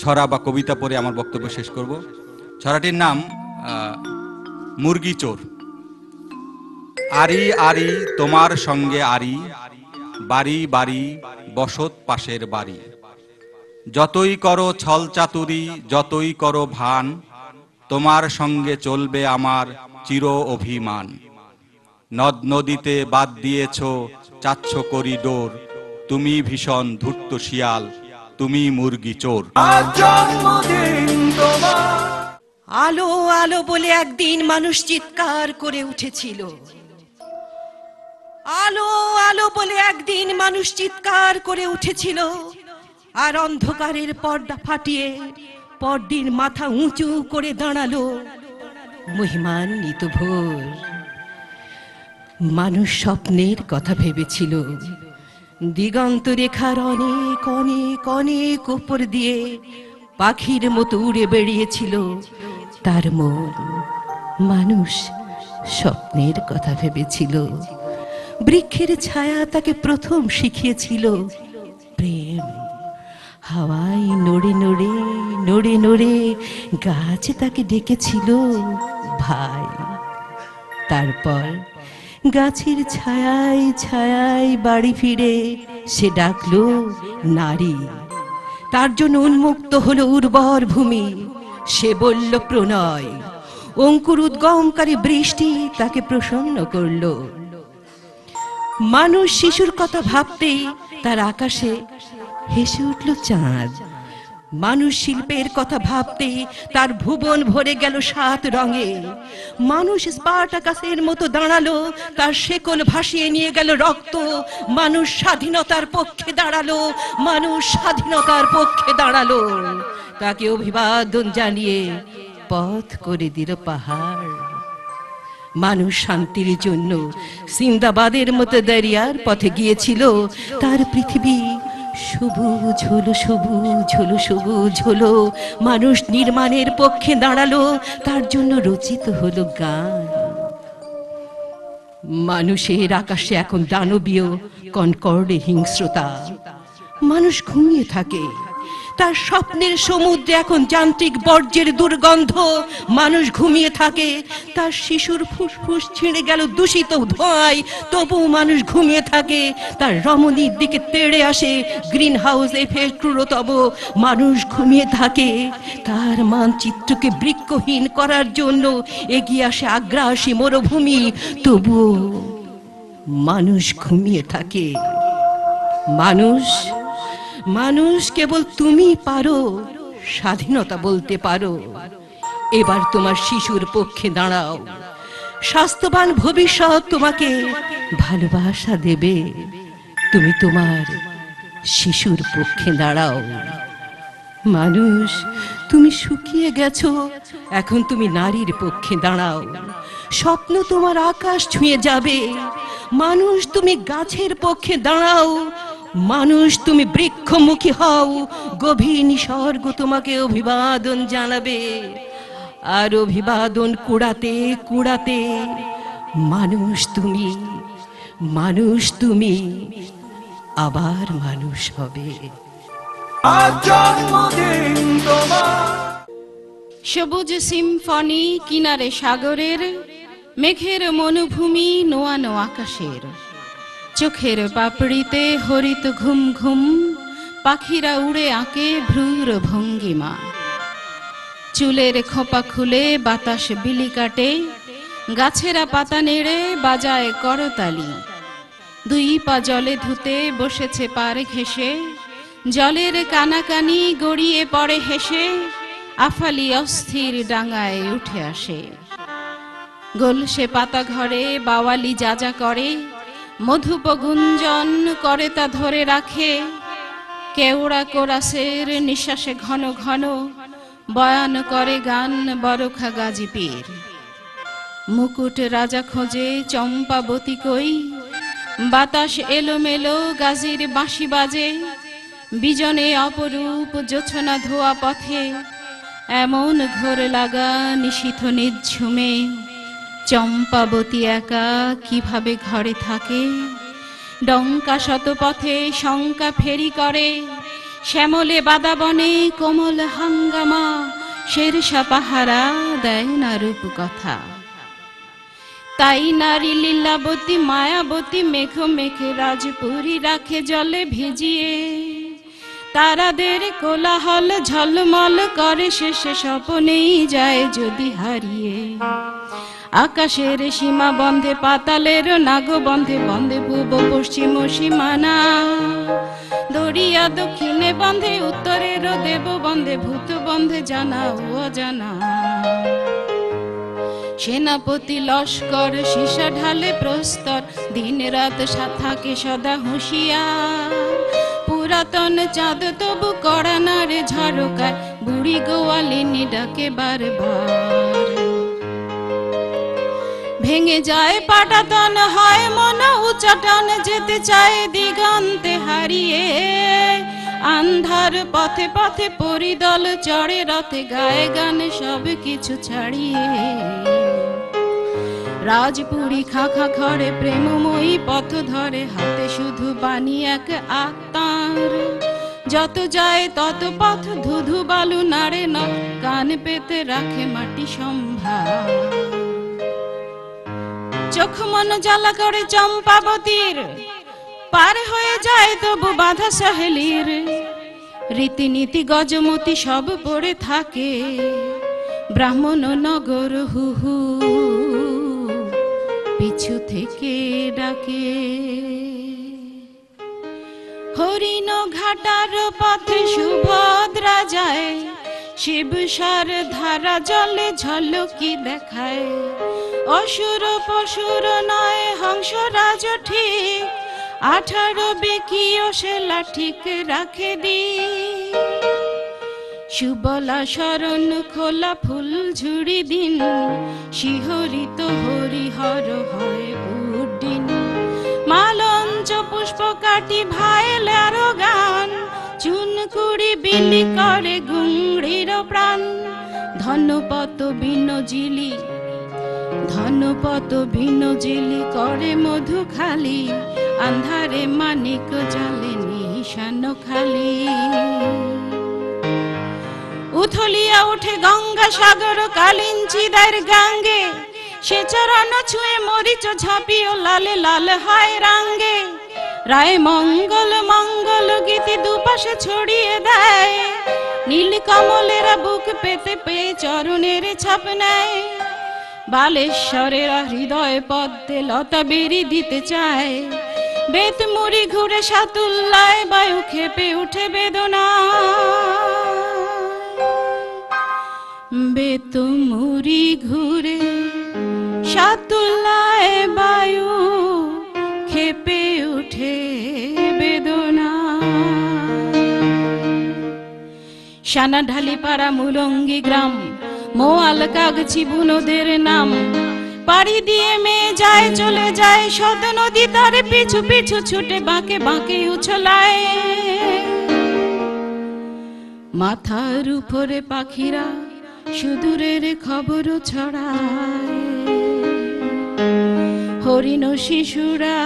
ছড়া বা কবিতা পড়ে আমার বক্তব্য শেষ করব। ছড়াটির নাম মুরগি চোর। আরি আরি তোমার সঙ্গে আরি, বাড়ি বাড়ি বসত পাশের বাড়ি। যতই করো ছল চাতুরি, যতই করো ভান, তোমার সঙ্গে চলবে আমার চির অভিমান। নদ নদীতে বাদ দিয়েছ চাচ্ছ করিডোর, তুমি ভীষণ ধূর্ত শিয়াল, তুমি মুরগি চোর। আলো আলো বলে একদিন মানুষ চিৎকার করে উঠেছিল। আলো আলো বলে একদিন মানুষ চিৎকার করে উঠেছিল, আর অন্ধকারের পর্দা ফাটিয়ে পরদিন মাথা উঁচু করে দাঁড়ালো মহিমান্বিত ভোর। মানুষ স্বপ্নের কথা ভেবেছিল, দিগন্ত রেখার অনেক অনেক অনেক উপর দিয়ে পাখির মতো উড়ে বেরিয়েছিল তার মন। মানুষ স্বপ্নের কথা ভেবেছিল, বৃক্ষের ছায়া তাকে প্রথম শিখিয়েছিল প্রেম। হাওয়ায় নড়ে নড়ে নড়ে নড়ে গাছ তাকে ডেকেছিল ভাই। তারপর গাছের ছায়ায় ছায়ায় বাড়ি ফিরে সে ডাকলো নারী। তার জন্য উন্মুক্ত হলো উর্বর ভূমি, সে বলল প্রণয়। অঙ্কুর উদ্গমকারী বৃষ্টি তাকে প্রসন্ন করলো। মানুষ শিশুর কথা ভাবতেই তার আকাশে হেসে উঠল চাঁদ। মানুষ শিল্পের কথা ভাবতেই তার ভুবন ভরে গেল 7 রঙে। মানুষ স্পার্টাকাসের মতো দাঁড়ালো, তার শেকল ভাসিয়ে নিয়ে গেল রক্ত। মানুষ স্বাধীনতার পক্ষে দাঁড়ালো, মানুষ স্বাধীনতার পক্ষে দাঁড়ালো। তাকে অভিবাদন জানিয়ে পথ করে দিল পাহাড়। মানুষ শান্তির জন্য সিন্দাবাদের মতো দরিয়ার পথে গিয়েছিল। তার পৃথিবী সবুজ হলো সবুজ হলো সবুজ হলো। মানুষ নির্মাণের পক্ষে দাঁড়ালো, তার জন্য রচিত হলো গান। মানুষের আকাশে এখন দানবীয় কনকর্ডে হিংস্রতা। মানুষ ঘুমিয়ে থাকে, তার স্বপ্নের সমুদ্রে এখন যান্ত্রিক বর্জ্যের দুর্গন্ধ। মানুষ ঘুমিয়ে থাকে, তার শিশুর ফুসফুস ছিঁড়ে গেল দূষিত ধোঁয়ায়, তবুও মানুষ ঘুমিয়ে থাকে। তার রমণীর দিকে তেড়ে আসে গ্রিন হাউস এফেক্ট ক্রূরতম। মানুষ ঘুমিয়ে থাকে, তার মানচিত্রকে বৃক্ষহীন করার জন্য এগিয়ে আসে আগ্রাসী মরুভূমি, তবুও মানুষ ঘুমিয়ে থাকে। মানুষ কেবল তুমি পারো স্বাধীনতা বলতে পারো। এবার তোমার শিশুর পক্ষে দাঁড়াও, স্বাস্থ্যবান ভবিষ্যৎ তোমাকে ভালোবাসা দেবে। তুমি তোমার শিশুর পক্ষে দাঁড়াও। মানুষ, তুমি শুকিয়ে গেছো, এখন তুমি নারীর পক্ষে দাঁড়াও। স্বপ্ন তোমার আকাশ ছুঁয়ে যাবে। মানুষ, তুমি গাছের পক্ষে দাঁড়াও। মানুষ, তুমি বৃক্ষমুখী হও। গভীর নিসর্গ তোমাকে অভিবাদন জানাবে। আর অভিবাদন কুড়াতে কুড়াতে মানুষ তুমি আবার মানুষ হবে। সবুজ সিম্ফনি কিনারে সাগরের, মেঘের মনুভূমি নোয়ানো আকাশের। চোখের পাপড়িতে হরিত ঘুম ঘুম, পাখিরা উড়ে আঁকে ভ্রুর ভঙ্গিমা। চুলের খোপা খুলে বাতাস বিলি কাটে, গাছেরা পাতা নেড়ে বাজায় করতালি। দুই পা জলে ধুতে বসেছে পার ঘেঁষে, জলের কানাকানি গড়িয়ে পড়ে হেসে। আফালি অস্থির ডাঙায় উঠে আসে। গোলসে পাতা ঘরে বাওয়ালি যা করে, মধুপ গুঞ্জন করে তা ধরে রাখে। কেওড়া কোরাসের নিঃশ্বাসে ঘন ঘন বয়ান করে গান বরখা গাজী পীর। মুকুট রাজা খোঁজে চম্পাবতী কই, বাতাস এলোমেলো গাজীর বাঁশি বাজে। বিজনে অপরূপ জোছনা ধোয়া পথে, এমন ঘোর লাগা নিশীথ নিঝুমে। চম্পাবতী একা কিভাবে ঘরে থাকে, ডঙ্কা শতপথে শঙ্কা ফেরি করে। শ্যামলে বাদাবনে কোমল হাঙ্গামা, শেরশা পাহারা দেয় না রূপ কথা। তাই নারী লীলাবতী মায়াবতী মেঘ মেঘে রাজপুরী রাখে জলে ভিজিয়ে। তারাদের কোলাহল ঝলমল করে, শেষে স্বপনেই যায় যদি হারিয়ে। আকাশের সীমা বন্ধে পাতালের নাগ বন্ধে, বন্ধে পূর্ব পশ্চিম সীমানা। দরিয়া দক্ষিণে বন্ধে, উত্তরের দেব বন্ধে, ভূত বন্ধে জানা ও অজানা। সেনাপতি লস্কর সীসা ঢালে প্রস্তর, দিন রাত থাকে সদা হুঁশিয়ার। পুরাতন চাঁদ তবু কড়া নারে ঝরকার, বুড়ি গোয়ালিনী ডাকে বারবার। ভেঙে যায় পাটাতন, হয় মন উচ্চাটন, যেতে চায় দিগন্তে হারিয়ে। আন্ধার পথে পথে পরিদল চড়ে রথে, গায়ে গানে সব কিছু ছাড়িয়ে। রাজপুরী খাখা খড়ে প্রেমময়ী পথ ধরে, হাতে শুধু বাণী এক আত্মার। যত যায় তত পথ ধুধু বালু নাড়ে না, কান পেতে রাখে মাটি সম্ভার। চোখ মন জ্বালা করে চম্পাবতীর, পার হয়ে যায় তবু বাধা সহেলির। রীতিনীতি গজমতি সব পড়ে থাকে, ব্রাহ্মণ নগর হু হু পিছু থেকে ডাকে। হরিণ ঘাটার পথে সুভদ্রা যায়, শিবসার ধারা জলে ঝলকি দেখায়। অসুর পশুর নয় হংসরাজ ঠিক, 18 বেকিও সে লাঠিক রাখে দি। সুবলা শরণ খোলা ফুল ঝুড়ি দিন, শিহরিত হরিহর হয় উড্ডিন। মালঞ্চ পুষ্প কাটি ভাইলের গান, চুনকুড়ি বিলি করে ঘুংড়ির প্রাণ। ধনপত বিনজিলি ধনপত বিনজিলি করে মধু খালি, আন্ধারে মানিক জালে নিশান খালি। উথলিয়া উঠে গঙ্গা সাগর কালিঞ্চিদার গাঙ্গে, সে চরণ ছুঁয়ে মরিচ ঝাঁপিও লালে লাল হয় রাঙ্গে। রায় মঙ্গল মঙ্গল গীতি দুপাশে ছড়িয়ে দেয়, নীল কমলেরা বুক পেতে পেয়ে চরণের ছাপ নেয়। বালেশ্বরেরা হৃদয় পদ্মে লতা বেরি দিতে চায়, বেত মুড়ি ঘুরে সাতুল্লায় বায়ু খেপে উঠে বেদনা। বেত মুড়ি ঘুরে সাতুল্লায় বায়ু খেপে উঠে বেদনা। সানা ঢালি পাড়া মুলঙ্গি গ্রাম, মোয়াল কাগজি বুনোদের নাম। পাড়ি দিয়ে মেয়ে যায় চলে যায়, সদ নদী তার পিছু পিছু ছুটে বাঁকে বাঁকে উছলায়। মাথার উপরে পাখিরা সুদূরের খবর ছড়ায়, হরিণ শিশুরা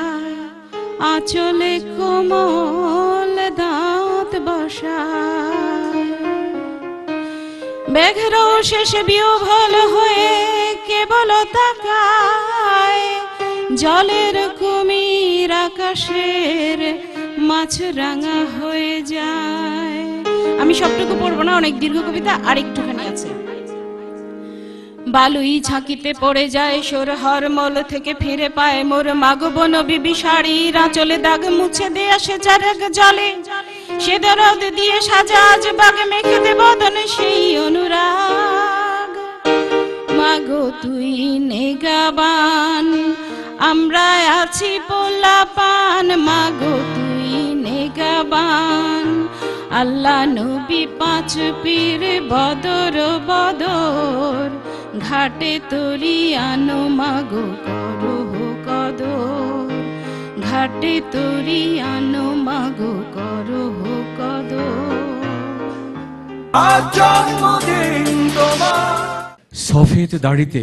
আঁচলে কোমল দাঁত বসায়। মেঘের শেষে বিহ্বল হয়ে কেবল তাকায়, জলের কুমির আকাশের মাছ রাঙা হয়ে যায়। আমি সবটুকু পড়বো না, অনেক দীর্ঘ কবিতা, আর একটুখানি আছে। বালুই ঝাঁকিতে পড়ে যায় সোর হরমল থেকে ফিরে পায় মোর মাগবন বিবি শাড়ির আঁচলে দাগ মুছে দেয়া সে চারক জলে। সে দরদ দিয়ে সাজা আজ বাগ মেখে দে বদন সেই অনুরাগ। মাগো তুই নেগাবান, আমরা আছি পোলাপান। মাগো তুই নেগাবান, আল্লাহ নবী পাঁচ পীর বদর বদর। ঘাটে তরি আনো মাগো করো কদর, ঘাটে তরি আনো মাগো করো কদর। সফেদ দাড়িতে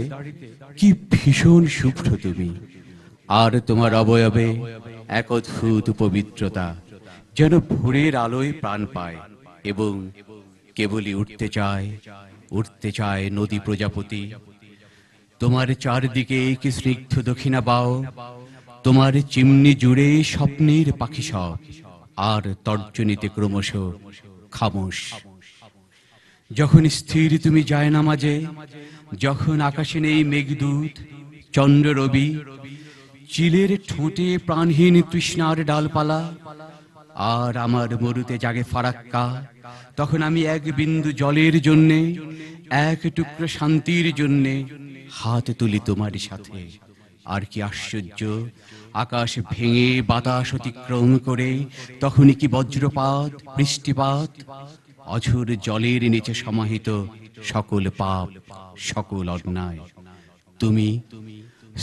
কি ভীষণ শুভ্র তুমি, আর তোমার অবয়বে এক অদ্ভুত পবিত্রতা, যেন ভোরের আলোয় প্রাণ পায় এবং কেবলই উঠতে চায় নদী প্রজাপতি। তোমার চারদিকে কি স্নিগ্ধ দক্ষিণা বাও, তোমার চিমনি জুড়ে স্বপ্নের পাখি সব, আর তর্জনীতে ক্রমশ খামোশ। যখন স্থির তুমি যায় না মাঝে, যখন আকাশে নেই মেঘদূত চন্দ্র রবি, চিলের ঠোঁটে প্রাণহীন তৃষ্ণার ডালপালা, আর আমার মরুতে জাগে ফারাক্কা, তখন আমি এক বিন্দু জলের জন্যে, এক টুকরো শান্তির জন্যে হাত তুলি তোমার সাথে। আর কি আশ্চর্য, আকাশ ভেঙে বাতাস অতিক্রম করে তখনই কি বজ্রপাত বৃষ্টিপাত, অঝোর জলের নিচে সমাহিত সকল পাপ সকল অন্যায়। তুমি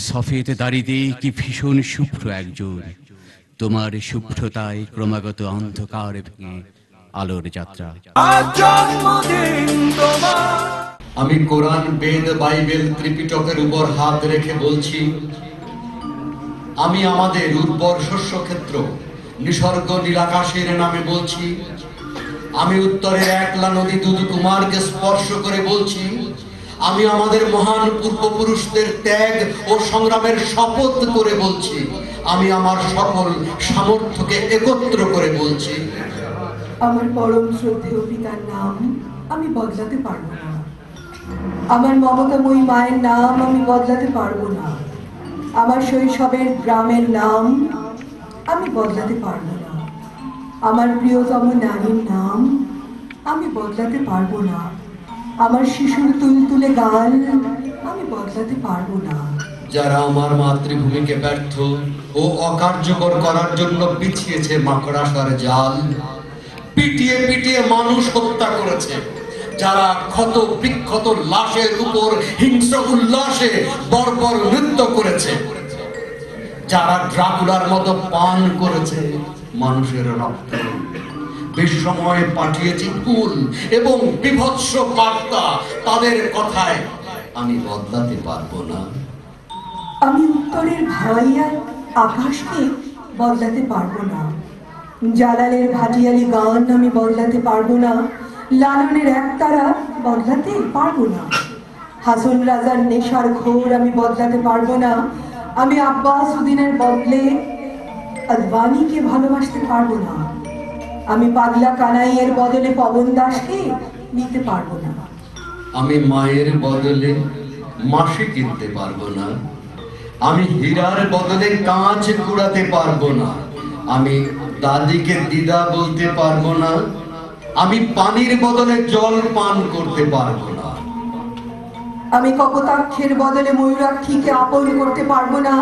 সফেদ দাড়িতে কি ভীষণ শুভ্র একজন, তোমার শুভ্রতায় ক্রমাগত অন্ধকার ভেঙে আলোর যাত্রা। আমি কোরআন, বেদ, বাইবেল, ত্রিপিটকের উপর হাত রেখে বলছি, আমি আমাদের উর্বর শস্যক্ষেত্র নিসর্গ নীলাকাশের নামে বলছি, আমি উত্তরের একলা নদী দুধকুমারকে স্পর্শ করে বলছি, আমি আমাদের মহান পূর্বপুরুষদের ত্যাগ ও সংগ্রামের শপথ করে বলছি, আমি আমার সকল সামর্থ্যকে একত্র করে বলছি, আমার পরম শ্রদ্ধেয় পিতার নাম আমি বদলাতে পারবো না, আমার মমতাময়ী মায়ের নাম আমি বদলাতে পারবো না, আমার শৈশবের গ্রামের নাম আমি বদলাতে পারবো না, আমার প্রিয়তম নারীর নাম আমি বদলাতে পারবো না, আমার শিশুর তুলতুলে গান আমি বদলাতে পারবো না। যারা আমার মাতৃভূমিকে ব্যর্থ ও অকার্যকর করার জন্য বিছিয়েছে মাকড়াসার জাল, পিটিয়ে পিটিয়ে মানুষ হত্যা করেছে, যারা ক্ষত বিক্ষত লাশের উপর হিংস্র উল্লাসে বর্বর নৃত্য করেছে, যারা ড্রাকুলার মতো পান করেছে মানুষের রক্ত, বিশ্বময় পাঠিয়েছি ফুল এবং বিভৎস বার্তা, তাদের কথায় আমি বদলাতে পারবো না। আমি উত্তরের ভাই আর আকাশকে বদলাতে পারবো না, জালালের ভাটিয়ালি গান আমি বদলাতে পারবো না, লালনের একতারা বদলাতে পারবো না, হাসন রাজার নেশার ঘোর আমি বদলাতে পারবো না, আমি আব্বাস উদ্দিনের বদলে আদবানিকে ভালোবাসতে পারবো না, আমি পাগলা কানাইয়ের বদলে পবন দাসকে নিতে পারবো না, আমি মায়ের বদলে মাসি কিনতে পারবো না, আমি হীরার বদলে কাঁচ কুড়াতে পারবো না, আমি দাদিকে দিদা বলতে পারবো না, আমি পানির বদলে জল পান করতে পারবো না, আমি কপোতাক্ষের বদলে ময়ূরাক্ষীকে আপন করতে পারবো না,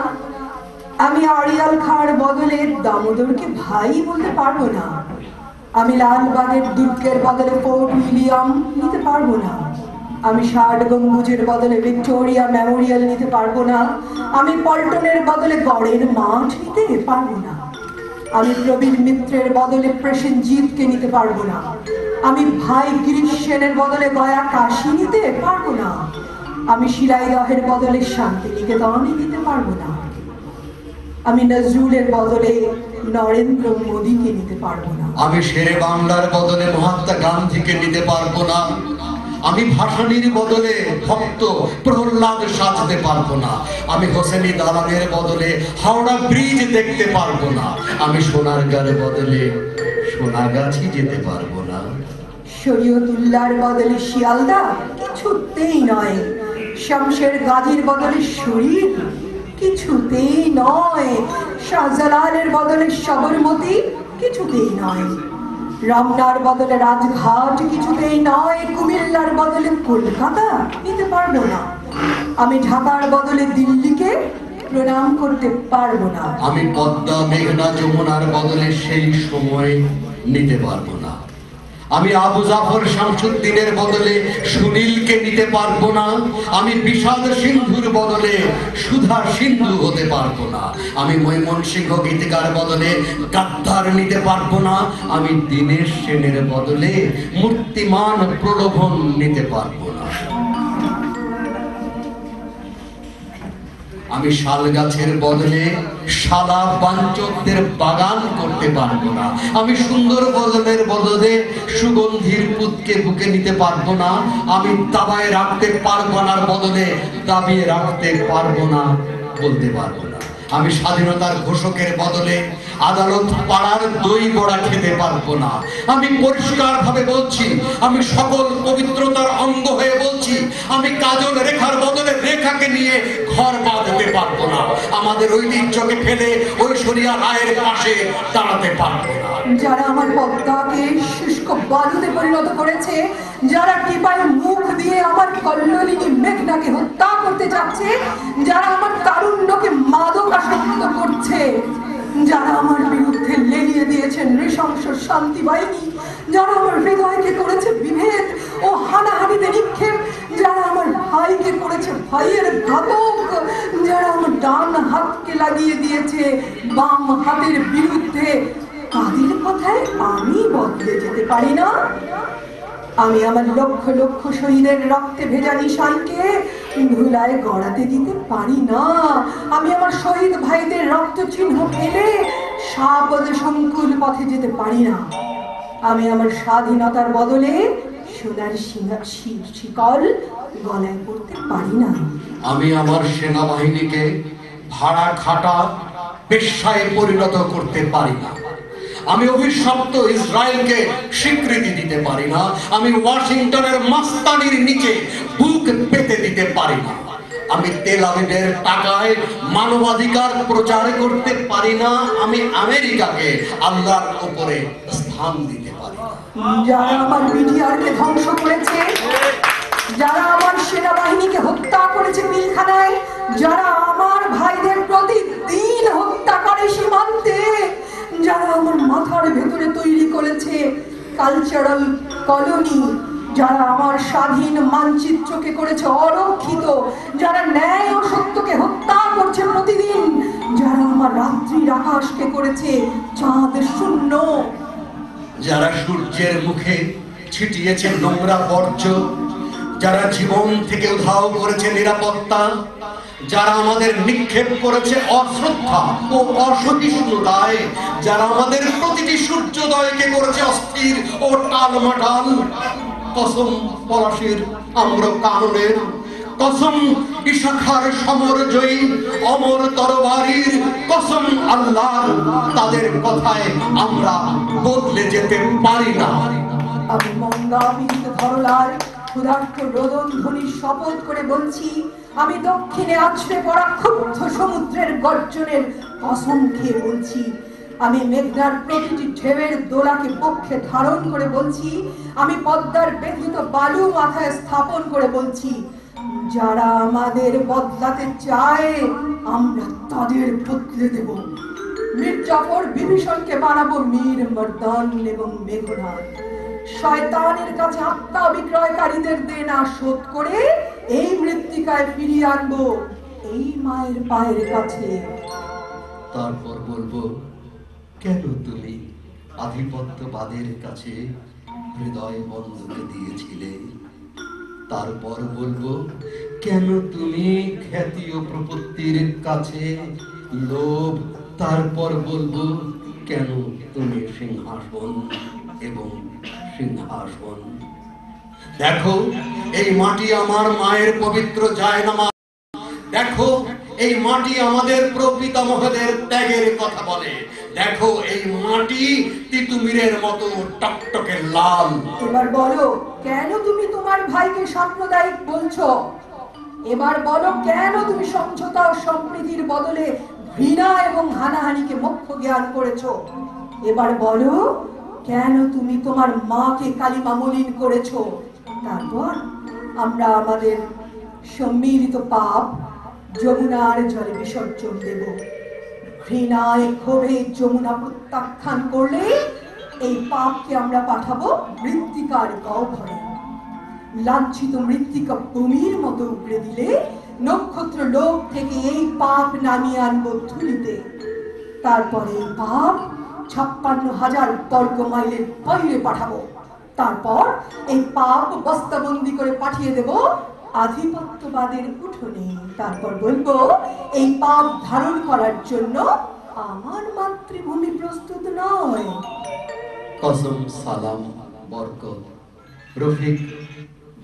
আমি আড়িয়াল খাঁর বদলে দামোদরকে ভাই বলতে পারবো না, আমি লালবাগের দুর্গের বদলে ফোর্ট উইলিয়াম নিতে পারবো না, আমি ৬০ গম্বুজের বদলে ভিক্টোরিয়া মেমোরিয়াল নিতে পারবো না, আমি পল্টনের বদলে গড়ের মাঠ নিতে পারবো না, আমি প্রবীর মিত্রের বদলে প্রসেনজিৎকে নিতে পারবো না, আমি ভাই গিরিশ সেনের বদলে গয়া কাশী নিতে পারবো না, আমি শিলাইদহের বদলে শান্তিনিকেতনে নিতে পারবো না, আমি নজরুলের বদলে নরেন্দ্র মোদীকে নিতে পারবো না, আমি শেরে বাংলার বদলে মহাত্মা গান্ধীকে নিতে পারবো না, আমি ভাসানীর বদলে ভক্ত প্রহ্লাদ সাজতে পারবো না, আমি হোসেনি দালানের বদলে হাওড়া ব্রিজ দেখতে পারবো না, আমি সোনারগাঁর বদলে সোনাগাছি যেতে পারবো না, শরীয়তুল্লাহর বদলে শিয়ালদা কিছুতেই নয়, শামশের গাজীর বদলে শরীর কিছুতেই নয়, শাহজালালের বদলে সবরমতি কিছুতেই নয়, রমনার বদলে রাজঘাট কিছুতেই নয়, কুমিল্লার বদলে কলকাতা নিতে পারবো না, আমি ঢাকার বদলে দিল্লিকে প্রণাম করতে পারবো না, আমি পদ্মা মেঘনা যমুনার বদলে সেই সময় নিতে পারবো না, আমি আবু জাফর শামসুদ্দিনের বদলে সুনীলকে নিতে পারবো না, আমি বিষাদ সিন্ধুর বদলে সুধা সিন্ধু হতে পারবো না, আমি ময়মনসিংহ গীতিকার বদলে গাদ্দার নিতে পারবো না, আমি দীনেশ সেনের বদলে মূর্তিমান প্রলোভন নিতে পারবো না, আমি শাল গাছের বদলে শালা বাঞ্চকদের বাগান করতে পারবো না, আমি সুন্দর বদলের বদলে সুগন্ধির পুতকে বুকে নিতে পারবো না, আমি দাবায় রাখতে পারবো নার বদলে দাবিয়ে রাখতে পারবো না বলতে পারবো না, আমি স্বাধীনতার ঘোষকের বদলে আদালত পাড়ার দই বড়া খেতে পারবো না, আমি পরিষ্কার ভাবে বলছি, আমি সকল পবিত্রতার অঙ্গ হয়ে বলছি, আমি কাজল রেখার বদলে রেখাকে নিয়ে ঘর বাঁধতে পারবো না, আমাদের ঐতিহ্যকে ফেলে ঐশ্বরিয়া রায়ের পাশে দাঁড়াতে পারবো না, যারা আমার পদ্মাকে শুষ্ক বালুতে পরিণত করেছে, যারা টিপায় মুখ দিয়ে আমার কল্লোলিনী মেঘনাকে হত্যা করতে যাচ্ছে, যারা আমার তারুণ্যকে মাদকাসক্ত করছে, যারা আমার বিরুদ্ধে লেলিয়ে দিয়েছে নৃশংস শান্তি বাহিনী, যারা আমার হৃদয়কে করেছে বিভেদ ও হানাহানিতে নিক্ষেপ, যারা আমার ভাইকে করেছে ভাইয়ের ঘাতক, যারা আমার ডান হাতকে লাগিয়ে দিয়েছে বাম হাতের বিরুদ্ধে, তাদের কথায় আমি বদলে যেতে পারি না, আমি আমার লক্ষ লক্ষ শহীদের রক্তে ভেজা নিশানকে ধুলায় গড়াতে দিতে পারি না, আমি আমার শহীদ ভাইদের রক্ত চিহ্ন ফেলে সাপদে সংকুল পথে যেতে পারি না, আমি আমার স্বাধীনতার বদলে সোনার শিকল গলায় পড়তে পারি না, আমি আমার সেনাবাহিনীকে ভাড়া খাটা পেশায় পরিণত করতে পারি না, আমি অভিশপ্ত ইসরায়েলকে স্বীকৃতি দিতে পারি না, আমি ওয়াশিংটনের মাস্তানির নিচে বুক পেতে দিতে পারি না, আমি তেল আবিবের টাকায় মানবাধিকার প্রচার করতে পারি না, আমি আমেরিকাকে আল্লাহর উপরে স্থান দিতে পারি না, যারা আমার বিটিআরকে ধ্বংস করেছে, যারা আমার সেনাবাহিনীকে হত্যা করেছে পিলখানায়, যারা আমার ভাইদের প্রতিদিন হত্যা করে সীমান্তে, যারা আমার মাথার ভেতরে তৈরি করেছে কালচারাল কলোনি, যারা আমার স্বাধীন মানচিত্রকে করেছে অরক্ষিত, যারা ন্যায় ও সত্যকে হত্যা করছে প্রতিদিন, যারা আমার রাত্রির আকাশকে করেছে চাঁদ শূন্য, যারা সূর্যের মুখে ছিটিয়েছে নোংরা বর্জ্য, যারা জীবন থেকে উধাও করেছে নিরাপত্তা, যারা আমাদের নিক্ষেপ করেছে অশ্রদ্ধা ও অসহিষ্ণুতায়, যারা আমাদের প্রতিটি সূর্যোদয়কে করেছে অস্থির ও টালমাটাল, কসম পলাশীর আম্র কাননের, কসম ইশাখার সমরজয়ী অমর তরবারির, কসম আল্লাহ, তাদের কথায় আমরা বদলে যেতে পারি না। আমি মন্দাবিত ধরলার ক্ষুধার্ত রোদন ধ্বনির শপথ করে বলছি, আমি দক্ষিণে আছড়ে পড়া ক্ষুব্ধ সমুদ্রের গর্জনের কসম খেয়ে বলছি, আমি মেঘনার প্রতিটি ঢেউয়ের দোলাকে পক্ষে ধারণ করে বলছি, আমি পদ্মার ব্যথিত বালু মাথায় স্থাপন করে বলছি, যারা আমাদের বদলাতে চায় আমরা তাদের বদলে দেব। মীর জাফর বিভীষণকে বানাবো মীর মর্দান এবং মেঘনাদ। শয়তানের কাছে আত্মা বিক্রয়কারীদের দেনা শোধ করে এই মৃত্তিকায় ফিরিয়ে আনবো এই মায়ের পায়ের কাছে। তারপর বলবো, কেন তুমি আধিপত্যবাদের কাছে হৃদয় বন্ধকে দিয়েছিলে? তারপর বলবো, কেন তুমি খ্যাতি ও প্রপত্তির কাছে লোভ? তারপর বলবো, কেন তুমি সিংহাসন এবং সিংহাসন। দেখো, এই মাটি আমার মায়ের পবিত্র জায়নামাজ। দেখো, এই মাটি আমাদের প্রপিতামহদের ত্যাগের কথা বলে। দেখো, এই মাটি তিতুমিরের মতো টকটকে লাল। এবার বলো, কেন তুমি তোমার ভাইকে সাম্প্রদায়িক বলছো? এবার বলো, কেন তুমি সমঝোতা ও সম্প্রীতির বদলে ঘৃণা এবং হানাহানিকে মুখ্য জ্ঞান করেছো? এবার বলো, কেন তুমি তোমার মাকে কালিমা মলিন করেছো? তারপর আমরা আমাদের সম্মিলিত পাপ যমুনার জলে বিসর্জন দেব। ঘৃণায় ক্ষোভে যমুনা প্রত্যাখ্যান করলে এই পাপকে আমরা পাঠাবো মৃত্তিকার গহ্বরে। লাঞ্ছিত মৃত্তিকা ভূমির মতো উপড়ে দিলে নক্ষত্র লোক থেকে এই পাপ নামিয়ে আনবো ধুলিতে। তারপরে এই পাপ 56,000 বর্গ মাইলের বাইরে পাঠাবো। তারপর এই পাপ বস্তাবন্দি করে পাঠিয়ে দেব আধিপত্যবাদের উঠোনে। তারপর বলবো, এই পাপ ধারণ করার জন্য আমার মাতৃভূমি প্রস্তুত নয়। কসম সালাম বরকত রফিক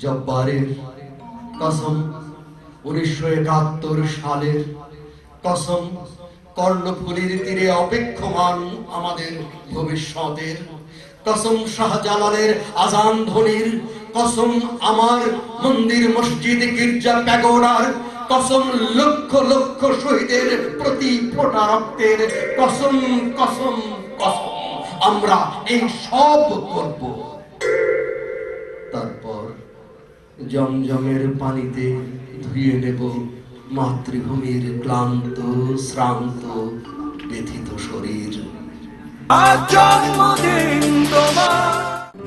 জব্বারের, কসম 1971 সালের, কসম কর্ণফুলীর তীরে অপেক্ষমান আমাদের ভবিষ্যতের, কসম শাহজালালের আজান ধ্বনির, কসম আমার মন্দির মসজিদ গির্জা প্যাগোডার, কসম লক্ষ লক্ষ শহীদের প্রতি ফোঁটা রক্তের, কসম কসম কসম আমরা এই সব করব। তারপর জমজমের পানিতে ধুয়ে নেব মাতৃভূমির ক্লান্ত শ্রান্ত ব্যথিত শরীর।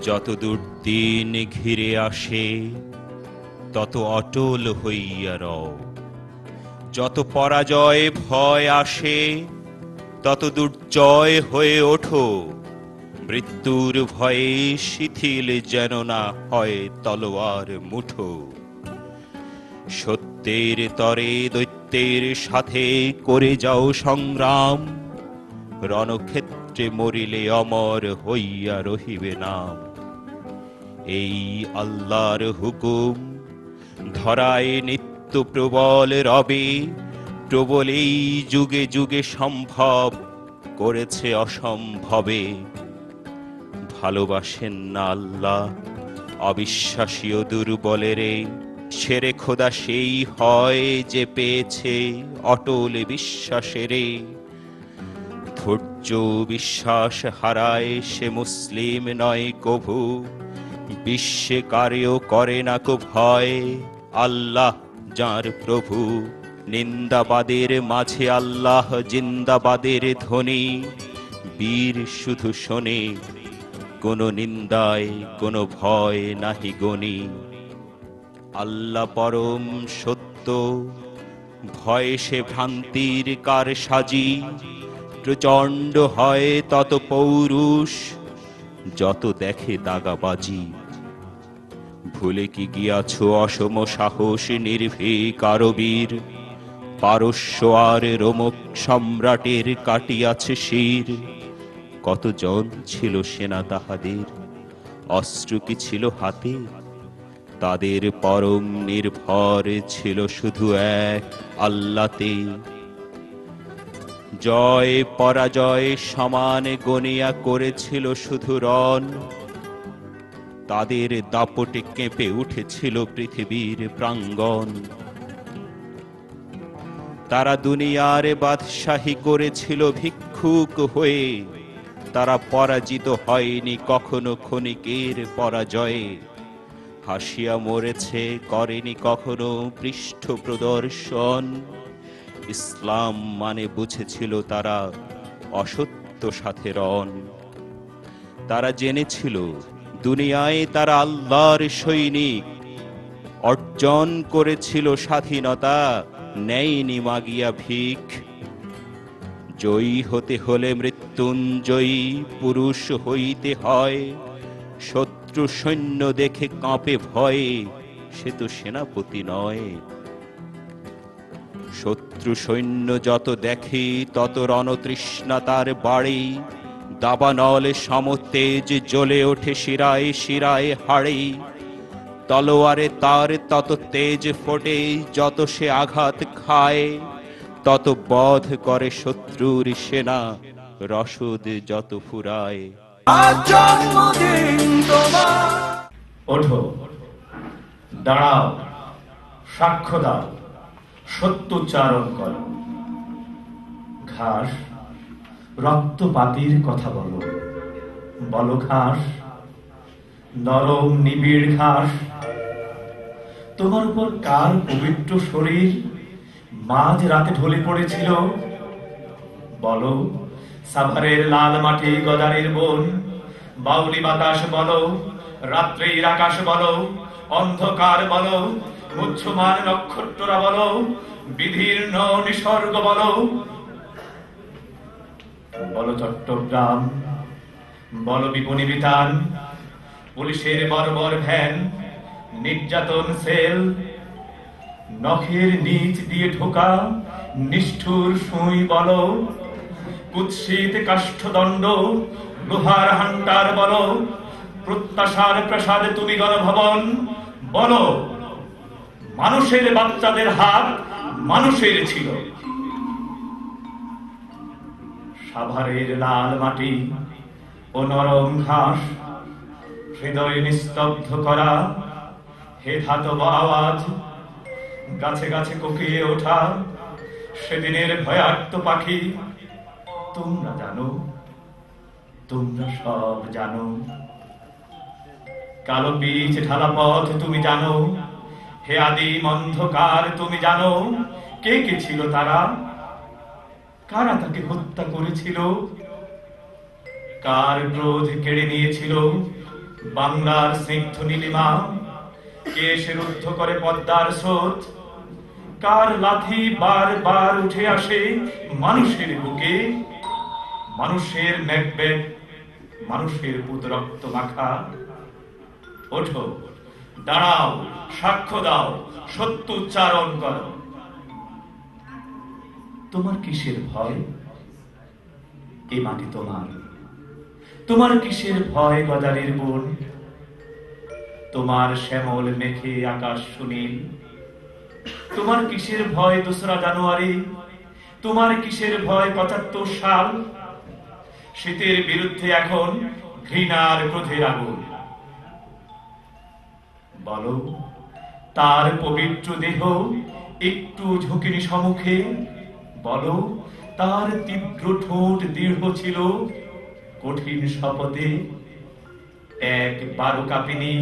যতদূর দিন ঘিরে আসে তত অটল হইয়া রও, যত পরাজয় ভয় আসে তত দুর্জয় হয়ে ওঠো। মৃত্যুর ভয়ে শিথিল যেন না হয় তলোয়ার মুঠো। সত্যের তরে দৈত্যের সাথে করে যাও সংগ্রাম, রণক্ষেত্রে মরিলে অমর হইয়া রহিবে নাম। এই আল্লাহর হুকুম ধরায় নিত্য প্রবল রবে, প্রবলেই যুগে যুগে সম্ভব করেছে অসম্ভবে। ভালোবাসেন না আল্লাহ অবিশ্বাসী ও দুর্বলেরে, সেরে খোদা সেই হয় যে পেয়েছে অটল বিশ্বাসেরে। ধৈর্য বিশ্বাস হারায় সে মুসলিম নয় কভু, বিশ্বে কারেও করে না কো ভয় আল্লাহ যার প্রভু। নিন্দাবাদের মাঝে আল্লাহ জিন্দাবাদের ধ্বনি, বীর শুধু শোনে কোনো নিন্দায় কোনো ভয় নাহি গনি। আল্লাহ পরম সত্য, ভয় সে ভ্রান্তির কার সাজি। প্রচণ্ড হয় তত পৌরুষ, যত দেখে দাগাবাজি। ভুলে কি গিয়াছ অসম সাহস নির্ভীক আরবীর, পারস্য আর রোমক সম্রাটের কাটিয়াছে শির। কতজন ছিল সেনা তাহাদের, অস্ত্র কি ছিল হাতে? তাদের পরম নির্ভর ছিল শুধু এক আল্লাহতে। জয় পরাজয় সমান গনিয়া করেছিল শুধু রণ। তাদের দাপটে কেঁপে উঠেছিল পৃথিবীর প্রাঙ্গণ। তারা দুনিয়ার বাদশাহী করেছিল ভিক্ষুক হয়ে। তারা পরাজিত হয়নি কখনো ক্ষণিকের পরাজয়ে। হাসিয়া মরেছে, করেনি কখনো পৃষ্ঠ প্রদর্শন। ইসলাম মানে বুঝেছিল তারা অসত্য সাথে রণ। তারা জেনেছিল দুনিয়ায় তারা আল্লাহর সৈনিক। অর্জন করেছিল স্বাধীনতা, নেয়নি মাগিয়া ভিখ। জয়ী হতে হলে মৃত্যুঞ্জয়ী পুরুষ হইতে হয়। শত্রু সৈন্য দেখে কাঁপে ভয়ে, সে তো সেনাপতি নয়। শত্রু সৈন্য যত দেখে তত রণতৃষ্ণা তার বাড়ে। দাবানলে সমতেজ জ্বলে ওঠে শিরায় শিরায় হাড়ে। তলোয়ারে তার তত তেজ ফোটে, যত সে আঘাত খায়। তত বধ করে শত্রুর সেনা, রসদ যত ফুরায়। ওঠো, দাঁড়াও, সাক্ষ্য দাও, সত্যোচ্চারণ করো। ঘাস, রক্তপাতির কথা বলো। বলো ঘাস, নরম নিবিড় ঘাস, তোমার উপর কার পবিত্র শরীর মাঝ রাতে ঢলে পড়েছিল? বলো, সাভারের লাল মাটি গদারের বন, বাউলি বাতাস বলো, রাত্রির আকাশ বলো, অন্ধকার বলো, মুচ্ছমান নক্ষত্ররা বলো, বিদীর্ণ নিসর্গ বলো। বলো চট্টগ্রাম, বলো বিপণী বিতান, পুলিশের বর্বর ভ্যান, নির্যাতন সেল, নখের নিচ দিয়ে ঢোকা নিষ্ঠুর সুই বলো, কুৎসিত কাষ্ঠদণ্ড, লোহার হান্টার বলো, প্রত্যাশার প্রাসাদ তুমি গণভবন বলো। মানুষের বাচ্চাদের হাত মানুষের ছিল। সাভারের লাল মাটি ও নরম ঘাস, হৃদয় নিস্তব্ধ করা হে ধাতব আওয়াজ। গাছে গাছে কোকিয়ে ওঠা সেদিনের ভয়ার্ত পাখি। তোমরা জানো, তোমরা সব জানো। কালো বীজ ঢালা পথ তুমি জানো। হে আদিম অন্ধকার তুমি জানো। কে কে ছিল তারা? কারা তাকে হত্যা করেছিল? কার ক্রোধ কেড়ে নিয়েছিল বাংলার স্নিগ্ধ নীলিমা? কে সে রুদ্ধ করে পদ্মার স্রোত? কার লাথি বারবার উঠে আসে মানুষের বুকে? মানুষের ম্যাকবেথ, মানুষের পুত রক্ত মাখা। ওঠো, দাঁড়াও, সাক্ষ্য দাও, সত্য উচ্চারণ করো। তোমার কিসের ভয়? এ মাটি তোমার। তোমার কিসের ভয় গদারের বন? তোমার শ্যামল মেঘে আকাশ সুনীল। তোমার কিসের ভয় 2রা জানুয়ারি? তোমার কিসের ভয় 75 সাল? শীতের বিরুদ্ধে এখন ঘৃণার ক্রোধের আগুন। বলো, তার পবিত্র দেহ একটু ঝুঁকিনি সম্মুখে? বলো, তার তীব্র ঠোঁট দৃঢ় ছিল কঠিন শপথে? একবারও কাঁপিনি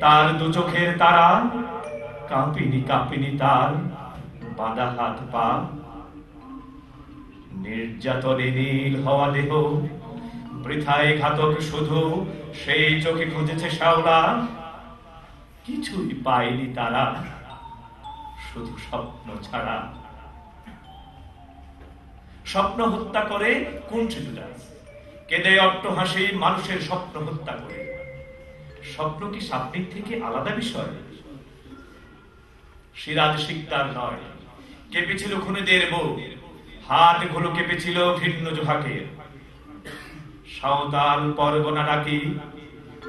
তার 2 চোখের তারা? কাঁপিনি কাঁপিনি তার বাঁধা হাত পা? নির্যাতনে নীল হওয়া দেহ, বৃথায় ঘাতক শুধু সেই চোখে খুঁজেছে শাওলা। কিছুই পায়নি তারা, শুধু স্বপ্ন ছাড়া। স্বপ্ন হত্যা করে কোন শিশুরা? কেঁদে অট্টহাসি মানুষের স্বপ্ন হত্যা করে। স্বপ্ন কি স্বাপ্নিক থেকে আলাদা বিষয়? সিরাজ শিকদার নয়, কেঁপেছিল খুনিদের বুক, হাতগুলো কেঁপেছিল ভিন্ন জোহাকের। সাঁওতাল পরগনা ডাকি,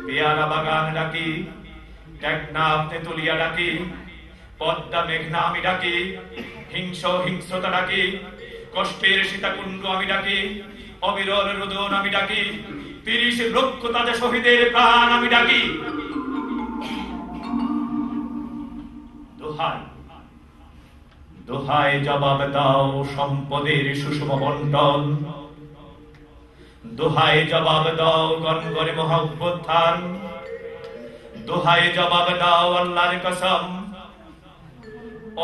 পেয়ারা বাগান ডাকি, টেকনাফ তেতুলিয়া ডাকি, পদ্মা মেঘনা আমি ডাকি, হিংস্রতা ডাকি, কষ্টের সীতাকুণ্ড আমি ডাকি, অবিরল রোদন আমি ডাকি, ৩০ লক্ষ তাজা শহীদের প্রাণ আমি ডাকি। দোহাই দোহাই জবাব দাও সম্পদের সুষম বন্টন, দোহাই জবাব দাও গণগণে মহাভ্যুত্থান, দোহাই জবাব দাও আল্লাহর কসম,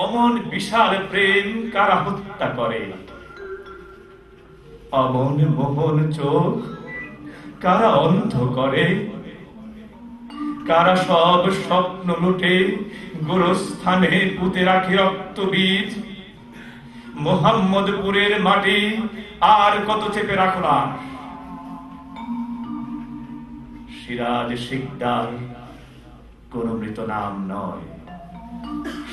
অমন বিশাল প্রেম কারা হত্যা করে, অমন মোহন চোখ কারা অন্ধ করে, কারা সব স্বপ্ন লুটে গোরস্থানে পুঁতে রাখে রক্ত বীজ। মোহাম্মদপুরের মাটি আর কত চেপে রাখলাম। সিরাজ শিকদার কোন মৃত নাম নয়।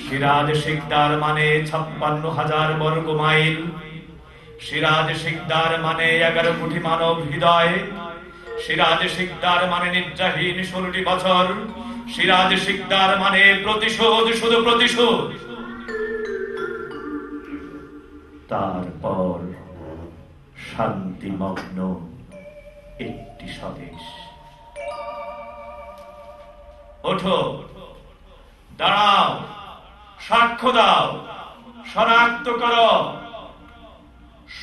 সিরাজ শিকদার মানে ৫৬,০০০ বর্গ মাইল। সিরাজ শিকদার মানে ১১ কোটি মানব হৃদয়। সিরাজ শিকদার মানে নিদ্রাহীন ১৬টি বছর। সিরাজ শিকদার মানে প্রতিশোধ, শুধু প্রতিশোধ। তারপর শান্তিমগ্ন একটি স্বদেশ। ওঠো, দাঁড়াও, সাক্ষ্য দাও, শনাক্ত করো,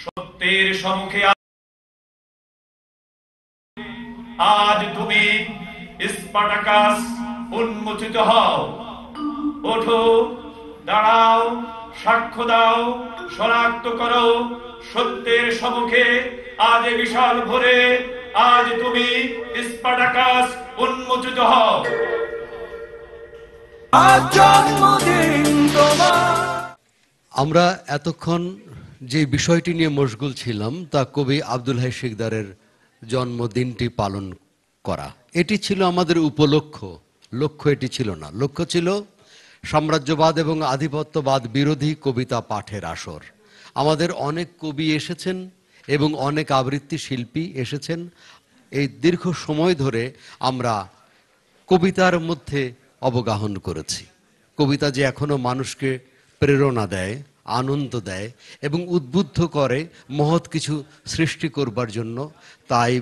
সত্যের সম্মুখে আজ তুমি স্পার্টাকাস উন্মোচিত হও। ওঠো, দাঁড়াও, সাক্ষ্য দাও, শনাক্ত করো, সত্যের সম্মুখে আজ বিশাল ভোরে আজ তুমি স্পার্টাকাস উন্মোচিত হও। আমরা এতক্ষণ যে বিষয়টি নিয়ে মশগুল ছিলাম তা কবি আব্দুল হাই শিকদারের জন্মদিনটি পালন করা। এটি ছিল আমাদের উপলক্ষ্য, লক্ষ্য এটি ছিল না। লক্ষ্য ছিল সাম্রাজ্যবাদ এবং আধিপত্যবাদ বিরোধী কবিতা পাঠের আসর। আমাদের অনেক কবি এসেছেন এবং অনেক আবৃত্তি শিল্পী এসেছেন। এই দীর্ঘ সময় ধরে আমরা কবিতার মধ্যে অবগাহন করেছি। কবিতা যে এখনো মানুষকে প্রেরণা দেয়, আনন্দ দেয় এবং উদ্বুদ্ধ করে মহৎ কিছু সৃষ্টি করবার জন্য, তাই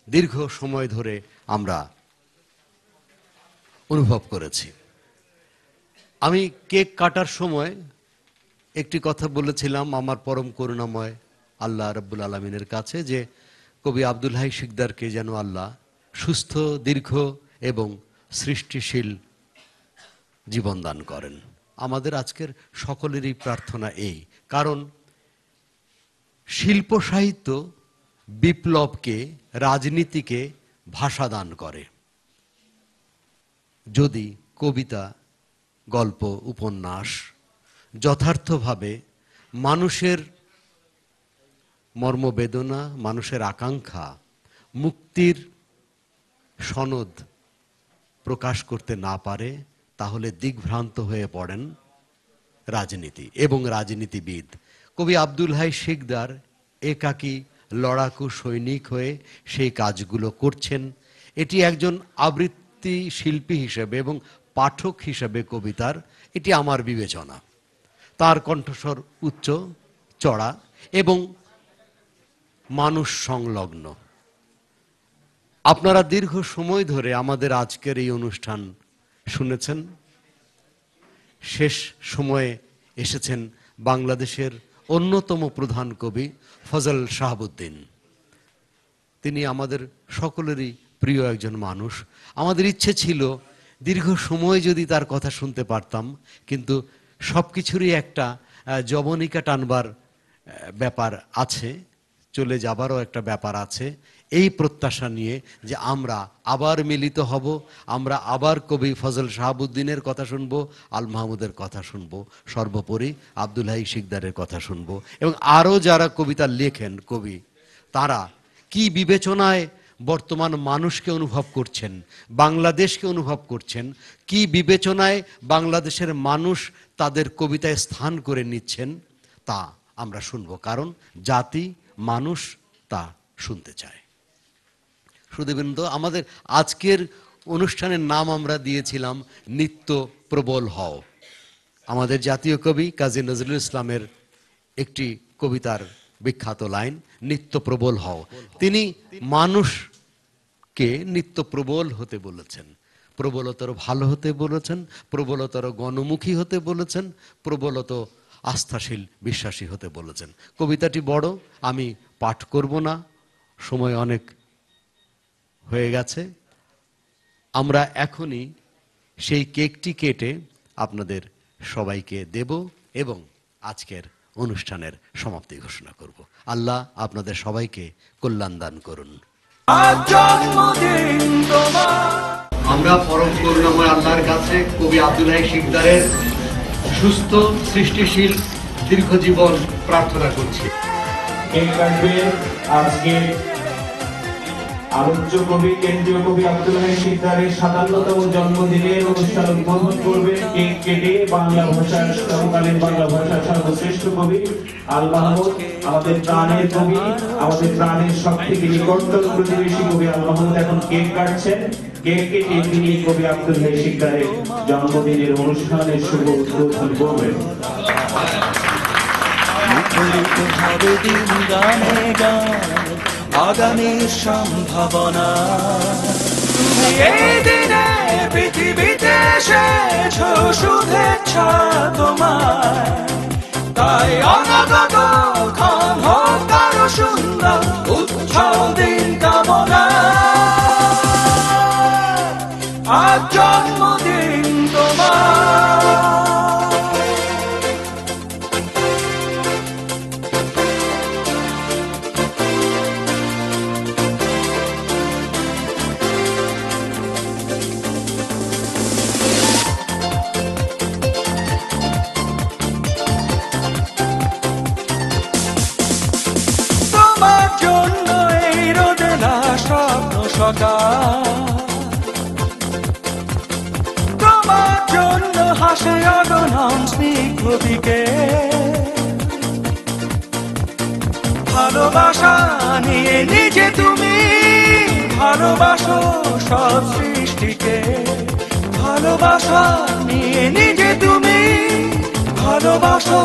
দীর্ঘ সময় ধরে আমরা অনুভব করেছি। আমি কেক কাটার সময় একটি কথা বলেছিলাম আমার পরম করুণাময় আল্লাহ রাব্বুল আলামিনের কাছে, যে কবি আব্দুল হাই শিকদারকে যেন আল্লাহ সুস্থ, দীর্ঘ এবং সৃষ্টিশীল জীবন দান করেন। আমাদের আজকের সকলেরই প্রার্থনা এই, কারণ শিল্প সাহিত্য বিপ্লবকে, রাজনীতিকে ভাষা দান করে। যদি কবিতা, গল্প, উপন্যাস যথার্থভাবে মানুষের মর্মবেদনা, মানুষের আকাঙ্ক্ষা, মুক্তির সনদ প্রকাশ করতে না পারে, তাহলে দিগ্ভ্রান্ত হয়ে পড়েন রাজনীতি এবং রাজনীতিবিদ। কবি আব্দুল হাই শিকদার একাকী লড়াকু সৈনিক হয়ে সেই কাজগুলো করছেন। এটি একজন আবৃত্তি শিল্পী হিসেবে এবং পাঠক হিসেবে কবিতার, এটি আমার বিবেচনা। তার কণ্ঠস্বর উচ্চ, চড়া এবং মানুষ সংলগ্ন। আপনারা দীর্ঘ সময় ধরে আমাদের আজকের এই অনুষ্ঠান শুনেছেন। শেষ সময়ে এসেছেন বাংলাদেশের অন্যতম প্রধান কবি ফজল শাহাবুদ্দিন। তিনি আমাদের সকলেরই প্রিয় একজন মানুষ। আমাদের ইচ্ছে ছিল দীর্ঘ সময় যদি তার কথা শুনতে পারতাম, কিন্তু সব কিছুরই একটা যবনিকা টানবার ব্যাপার আছে, চলে যাবারও একটা ব্যাপার আছে। এই প্রত্যাশা নিয়ে যে আমরা আবার মিলিত হব, আমরা আবার কবি ফজল শাহাবুদ্দিনের কথা শুনবো, আল মাহমুদের কথা শুনবো, সর্বোপরি আব্দুল হাই শিকদারের কথা শুনবো, এবং আরও যারা কবিতা লেখেন কবি, তারা কি বিবেচনায় বর্তমান মানুষকে অনুভব করছেন, বাংলাদেশকে অনুভব করছেন, কি বিবেচনায় বাংলাদেশের মানুষ তাদের কবিতায় স্থান করে নিচ্ছেন তা আমরা শুনবো, কারণ জাতি মানুষ তা শুনতে চায়। সুধীবৃন্দ, আমাদের আজকের অনুষ্ঠানের নাম আমরা দিয়েছিলাম নিত্য প্রবল হও। আমাদের জাতীয় কবি কাজী নজরুল ইসলামের একটি কবিতার বিখ্যাত লাইন, নিত্য প্রবল হও। তিনি মানুষকে নিত্য প্রবল হতে বলেছেন, প্রবলতর ভালো হতে বলেছেন, প্রবলতর গণমুখী হতে বলেছেন, প্রবলত আস্থাশীল বিশ্বাসী হতে বলেছেন। কবিতাটি বড়, আমি পাঠ করব না, সময় অনেক হয়ে গেছে। আমরা এখনই সেই কেকটি কেটে আপনাদের সবাইকে দেব এবং আজকের অনুষ্ঠানের সমাপ্তি ঘোষণা করব। আল্লাহ আপনাদের সবাইকে কল্যাণ দান করুন। আমরা পরম করুণাময় আল্লাহর কাছে কবি আব্দুল্লাহ শিকদারের সুস্থ সৃষ্টিশীল দীর্ঘজীবন প্রার্থনা করছি। আজকে আলোচ্য কবি কেন্দ্রীয় কবি আব্দুল্লাহ শিকদারের 57তম জন্মদিনের অনুষ্ঠান উদ্বোধন করবে কেক কেটে বাংলা ভাষার সমকালীন বাংলা ভাষার সর্বশ্রেষ্ঠ কবি আল মাহমুদ, আমাদের প্রাণের কবি, আমাদের প্রাণের সব থেকে নিকটতম প্রতিবেশী কবি আল মাহমুদ এখন কেক কাটছেন। কেক কেটে তিনি কবি আব্দুল্লাহ শিকদারের জন্মদিনের অনুষ্ঠানের শুভ উদ্বোধন করবেন। আগামীর সম্ভাবনা তুমি এই দিনে পৃথিবীতে এসেছো, শুভেচ্ছা তোমার। তাই অনাগত ক্ষণ হোক আরো সুন্দর উৎসব দিন কামনা। আজ জন্মদিন তোমার। তোমার জন্য হাসে অগণন স্নিগ্ধ দিকে, ভালোবাসা নিয়ে নিজে তুমি ভালোবাসো সব সৃষ্টিকে। ভালোবাসা নিয়ে নিজে তুমি ভালোবাসো